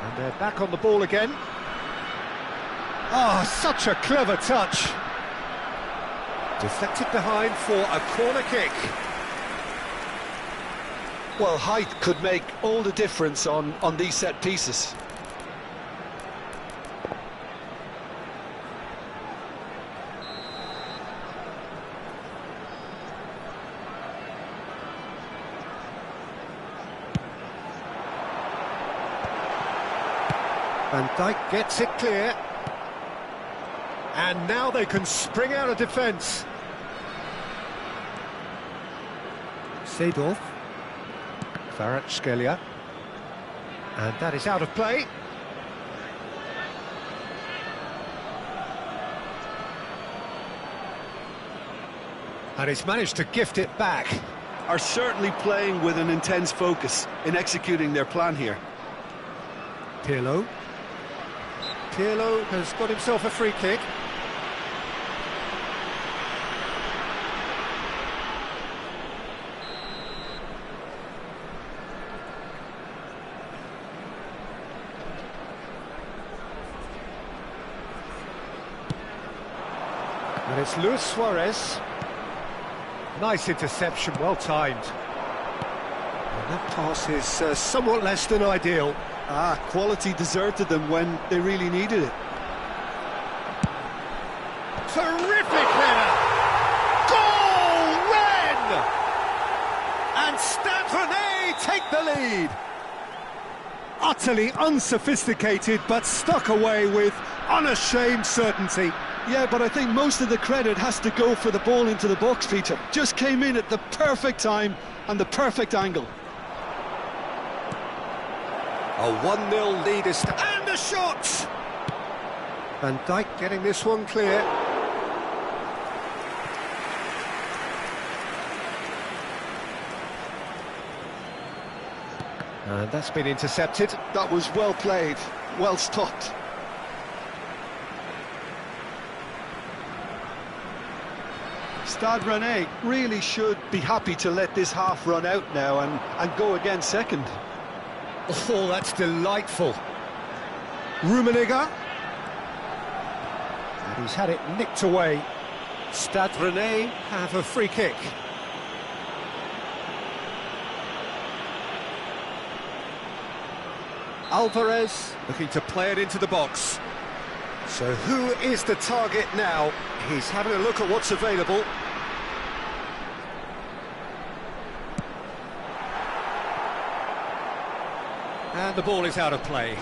And they're back on the ball again. Oh, such a clever touch. Deflected behind for a corner kick. Well, height could make all the difference on these set pieces. Van Dijk gets it clear. And now they can spring out of defence. Seedorf. Kvaratskhelia. And that is out of play. And he's managed to gift it back. Are certainly playing with an intense focus in executing their plan here. Pirlo. Pirlo has got himself a free kick. And it's Luis Suarez. Nice interception, well timed. And that pass is somewhat less than ideal. Quality deserted them when they really needed it. Terrific header! Goal, Rennes! And Stade Rennais take the lead. Utterly unsophisticated, but stuck away with unashamed certainty. Yeah, but I think most of the credit has to go for the ball into the box, Peter. Just came in at the perfect time and the perfect angle. A 1-0 lead is... And a shot! Van Dijk getting this one clear. And that's been intercepted. That was well played, well stopped. Stade Rennais really should be happy to let this half run out now and go again second. Oh, that's delightful. Rummenigge. And he's had it nicked away. Stade Rennais have a free kick. Alvarez looking to play it into the box. So who is the target now? He's having a look at what's available. And the ball is out of play.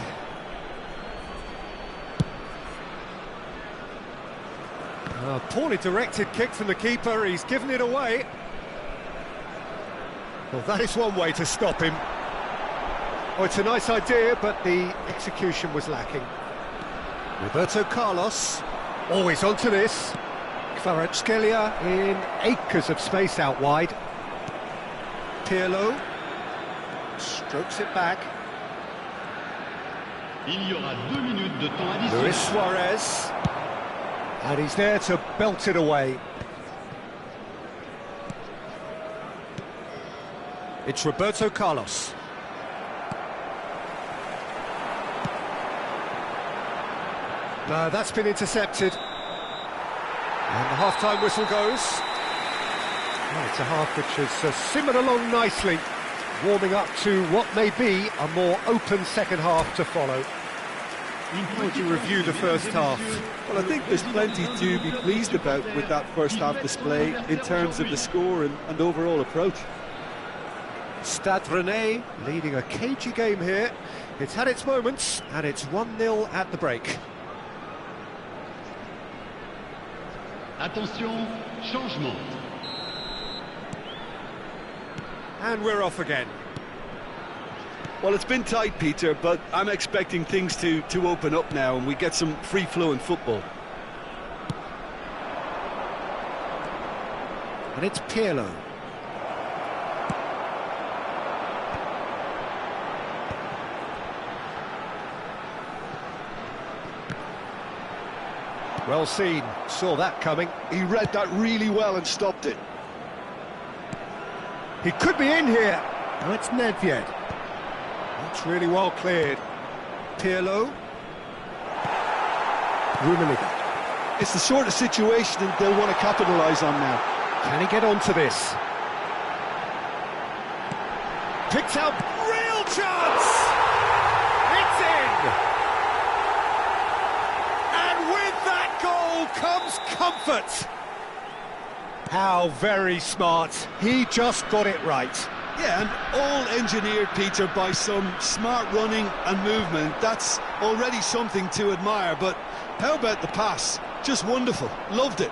A poorly directed kick from the keeper, he's given it away. Well, that is one way to stop him. Oh, it's a nice idea, but the execution was lacking. Roberto Carlos, always onto this. Kvaratskhelia in acres of space out wide. Pirlo strokes it back. Il y aura 2 minutes de temps additionnel. Luis Suarez. And he's there to belt it away. It's Roberto Carlos. No, that's been intercepted. And the half-time whistle goes. Well, it's a half which has simmered along nicely, warming up to what may be a more open second half to follow. How would you review the first half? Well, I think there's plenty to be pleased about with that first half display in terms of the score and overall approach. Stade Rennais leading a cagey game here. It's had its moments, and it's 1-0 at the break. Attention, changement. And we're off again. Well, it's been tight, Peter, but I'm expecting things to open up now and we get some free-flowing football. And it's Pirlo. Well seen, saw that coming. He read that really well and stopped it. He could be in here. No, it's Nedved. That's really well cleared. Pirlo. Rummenigge. It's the sort of situation that they'll want to capitalise on now. Can he get onto this? Picked out, real chance! It's in! And with that goal comes comfort. How very smart. He just got it right. Yeah, and all engineered, Peter, by some smart running and movement. That's already something to admire, but how about the pass? Just wonderful. Loved it.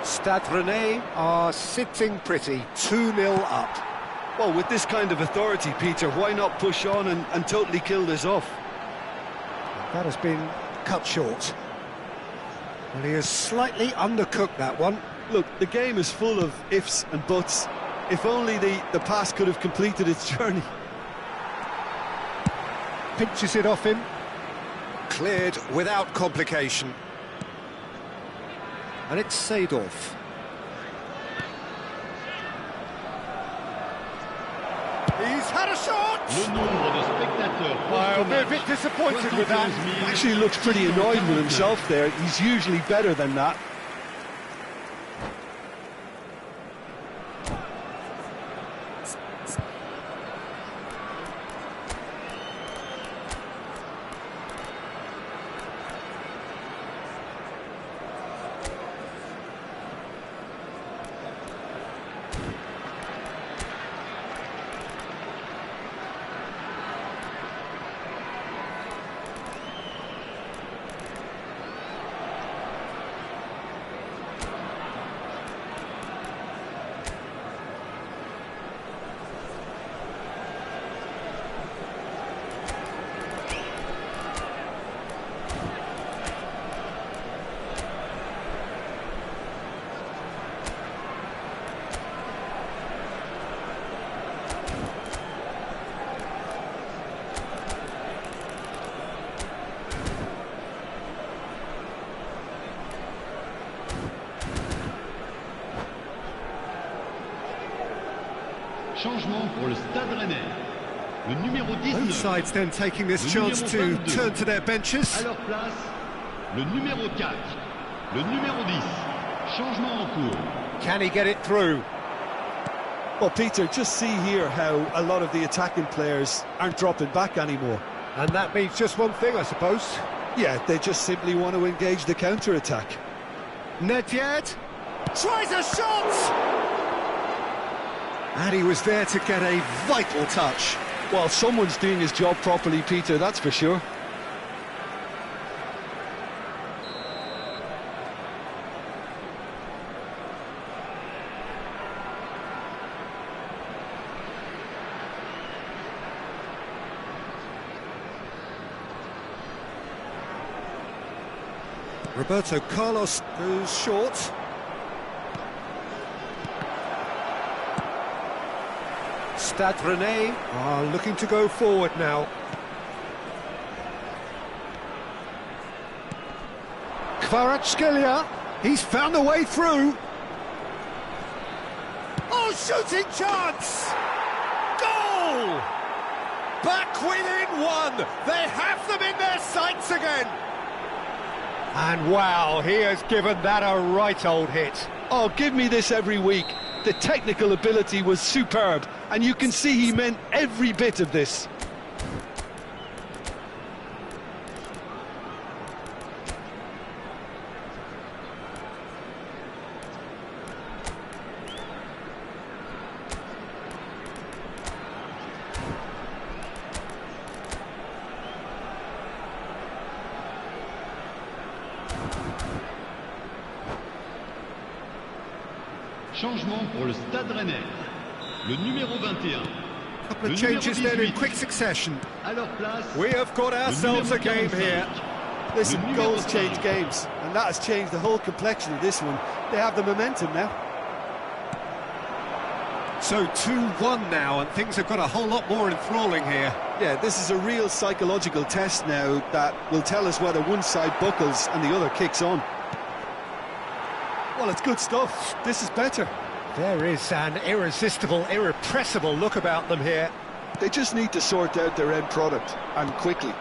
Stade Rennais are sitting pretty, 2-0 up. Well, with this kind of authority, Peter, why not push on and totally kill this off? That has been cut short. Well, he has slightly undercooked that one. Look, the game is full of ifs and buts. If only the pass could have completed its journey. Pinches it off him. Cleared without complication. And it's Seedorf. He's had a shot! Le nombre de spectateurs. Well, they're a bit disappointed with that. Actually looks pretty annoyed with himself there. He's usually better than that. Changement pour le Stade Rennais. Le numéro 19. Both sides then taking this chance to turn to their benches. À leur place, le numéro 4. Le numéro 10. Changement en cours. Can he get it through? Well, Peter, just see here how a lot of the attacking players aren't dropping back anymore. And that means just one thing, I suppose. Yeah, they just simply want to engage the counter-attack. Nedved tries a shot! And he was there to get a vital touch. Well, someone's doing his job properly, Peter, that's for sure. Roberto Carlos goes short. Stade Rennais are looking to go forward now. Kvaratskhelia, he's found a way through. Oh, shooting chance! Goal! Back within one. They have them in their sights again. And wow, he has given that a right old hit. Oh, give me this every week. The technical ability was superb, and you can see he meant every bit of this. Changement pour le Stade Rennais. Le numéro 21. Couple of changes then in quick succession. À leur place, We have got ourselves a game here. Listen, Le goals numéro change 5. games, and that has changed the whole complexion of this one. They have the momentum now. So 2-1 now, and things have got a whole lot more enthralling here. Yeah, this is a real psychological test now that will tell us whether one side buckles and the other kicks on. Well, it's good stuff. This is better. There is an irresistible, irrepressible look about them here. They just need to sort out their end product, and quickly.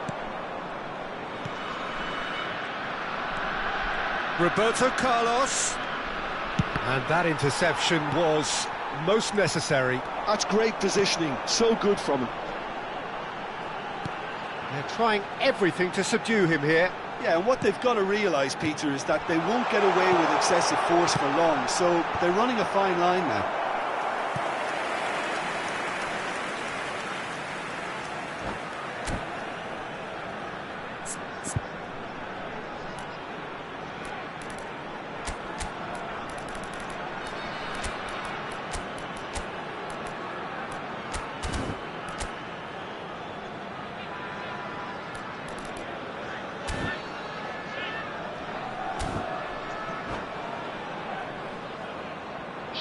Roberto Carlos. And that interception was most necessary. That's great positioning. So good from him. They're trying everything to subdue him here. Yeah, and what they've got to realise, Peter, is that they won't get away with excessive force for long, so they're running a fine line now.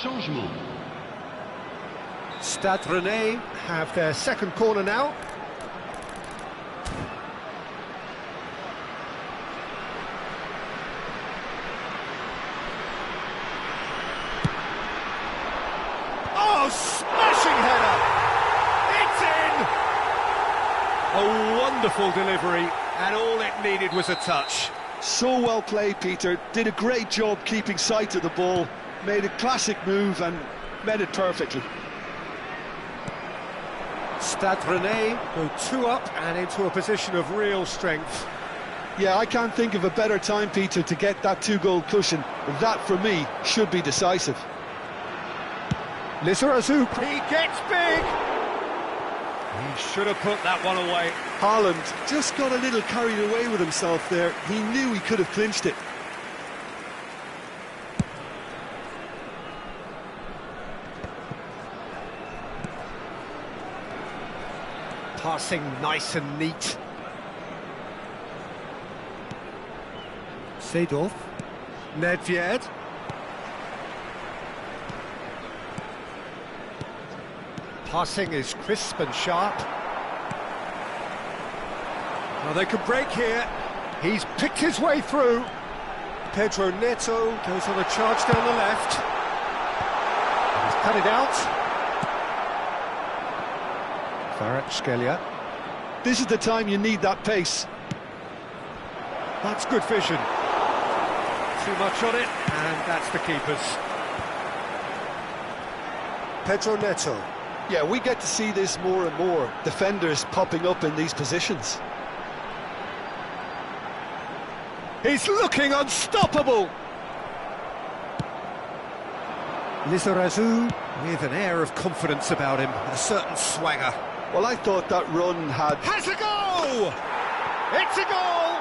Changement. Stade Rennais have their second corner now. Oh, smashing header! It's in! A wonderful delivery, and all it needed was a touch. So well played, Peter. Did a great job keeping sight of the ball. Made a classic move and met it perfectly. Stade Rennais go 2 up and into a position of real strength. Yeah, I can't think of a better time, Peter, to get that 2-goal cushion. That, for me, should be decisive. Lizarazu, he gets big! He should have put that one away. Haaland just got a little carried away with himself there. He knew he could have clinched it. Passing nice and neat. Seedorf. Nedved. Passing is crisp and sharp. Well, they could break here. He's picked his way through. Pedro Neto goes on a charge down the left. He's cut it out. Kvaratskhelia. This is the time you need that pace. That's good vision. Too much on it, and that's the keeper's. Pedro Neto. Yeah, we get to see this more and more. Defenders popping up in these positions. He's looking unstoppable! Lizarazu with an air of confidence about him, a certain swagger. Well, I thought that run had... Has a goal! It's a goal!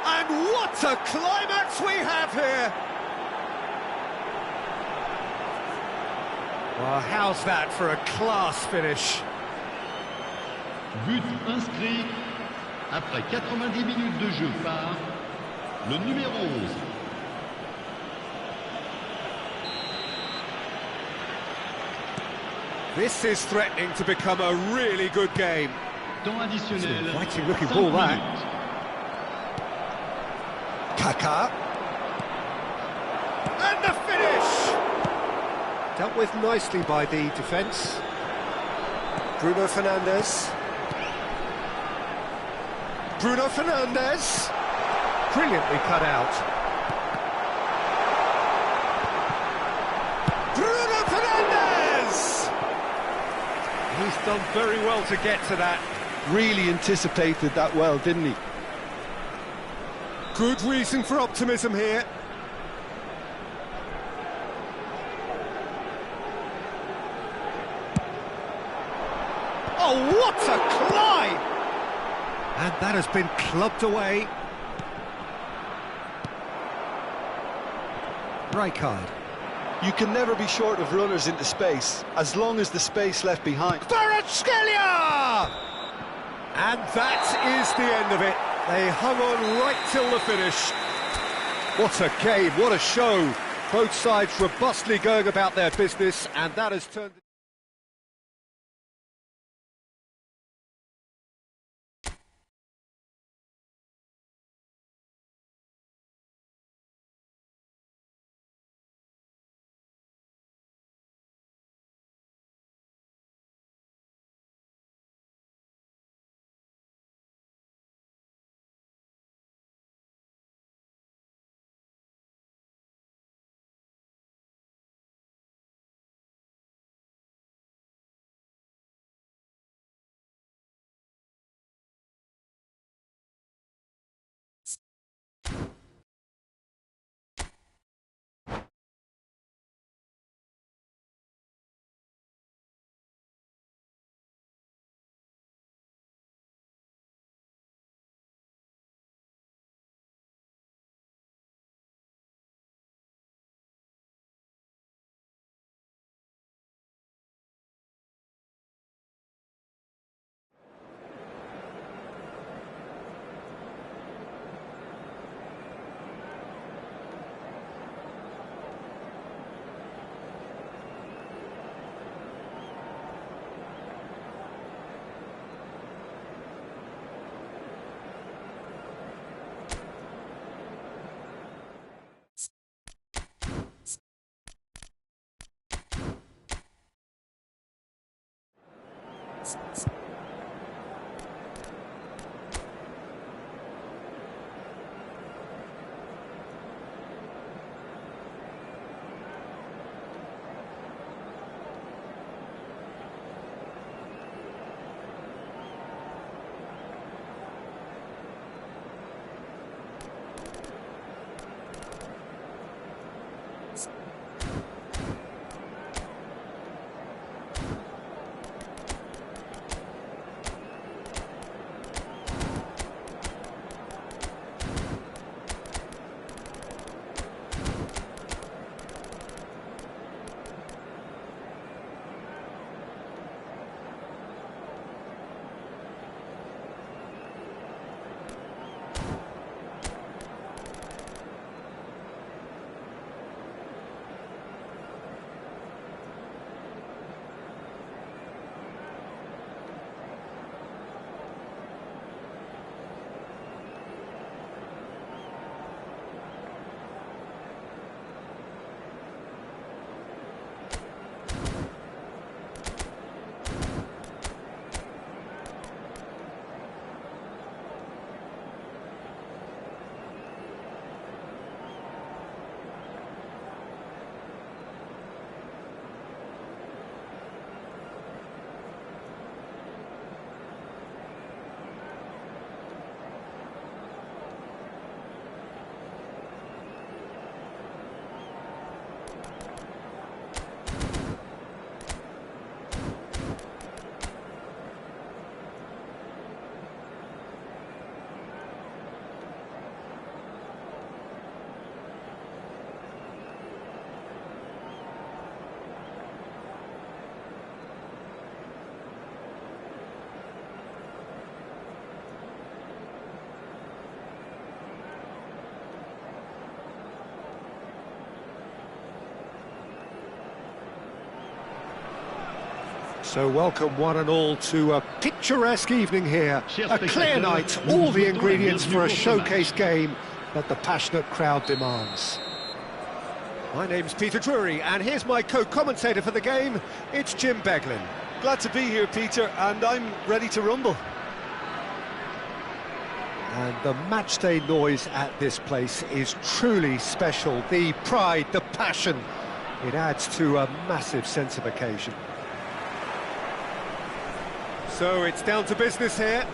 And what a climax we have here! Well, how's that for a class finish? But inscrit après 90 minutes de jeu par le numéro 11. This is threatening to become a really good game. Temps additionnel. Fighting looking 5 ball that. minutes. Kaká. And the finish! Dealt with nicely by the defence. Bruno Fernandes. Bruno Fernandes. Brilliantly cut out. Bruno Fernandes! He's done very well to get to that. Really anticipated that well, didn't he? Good reason for optimism here. Oh, what a climb! And that has been clubbed away. Rijkaard. You can never be short of runners into space, as long as the space left behind. Kvaratskhelia! And that is the end of it. They hung on right till the finish. What a game, what a show. Both sides robustly going about their business, and that has turned... So welcome one and all to a picturesque evening here. A clear night, all the ingredients for a showcase game that the passionate crowd demands. My name's Peter Drury, and here's my co-commentator for the game. It's Jim Beglin. Glad to be here, Peter, and I'm ready to rumble. And the matchday noise at this place is truly special. The pride, the passion, it adds to a massive sense of occasion. So it's down to business here.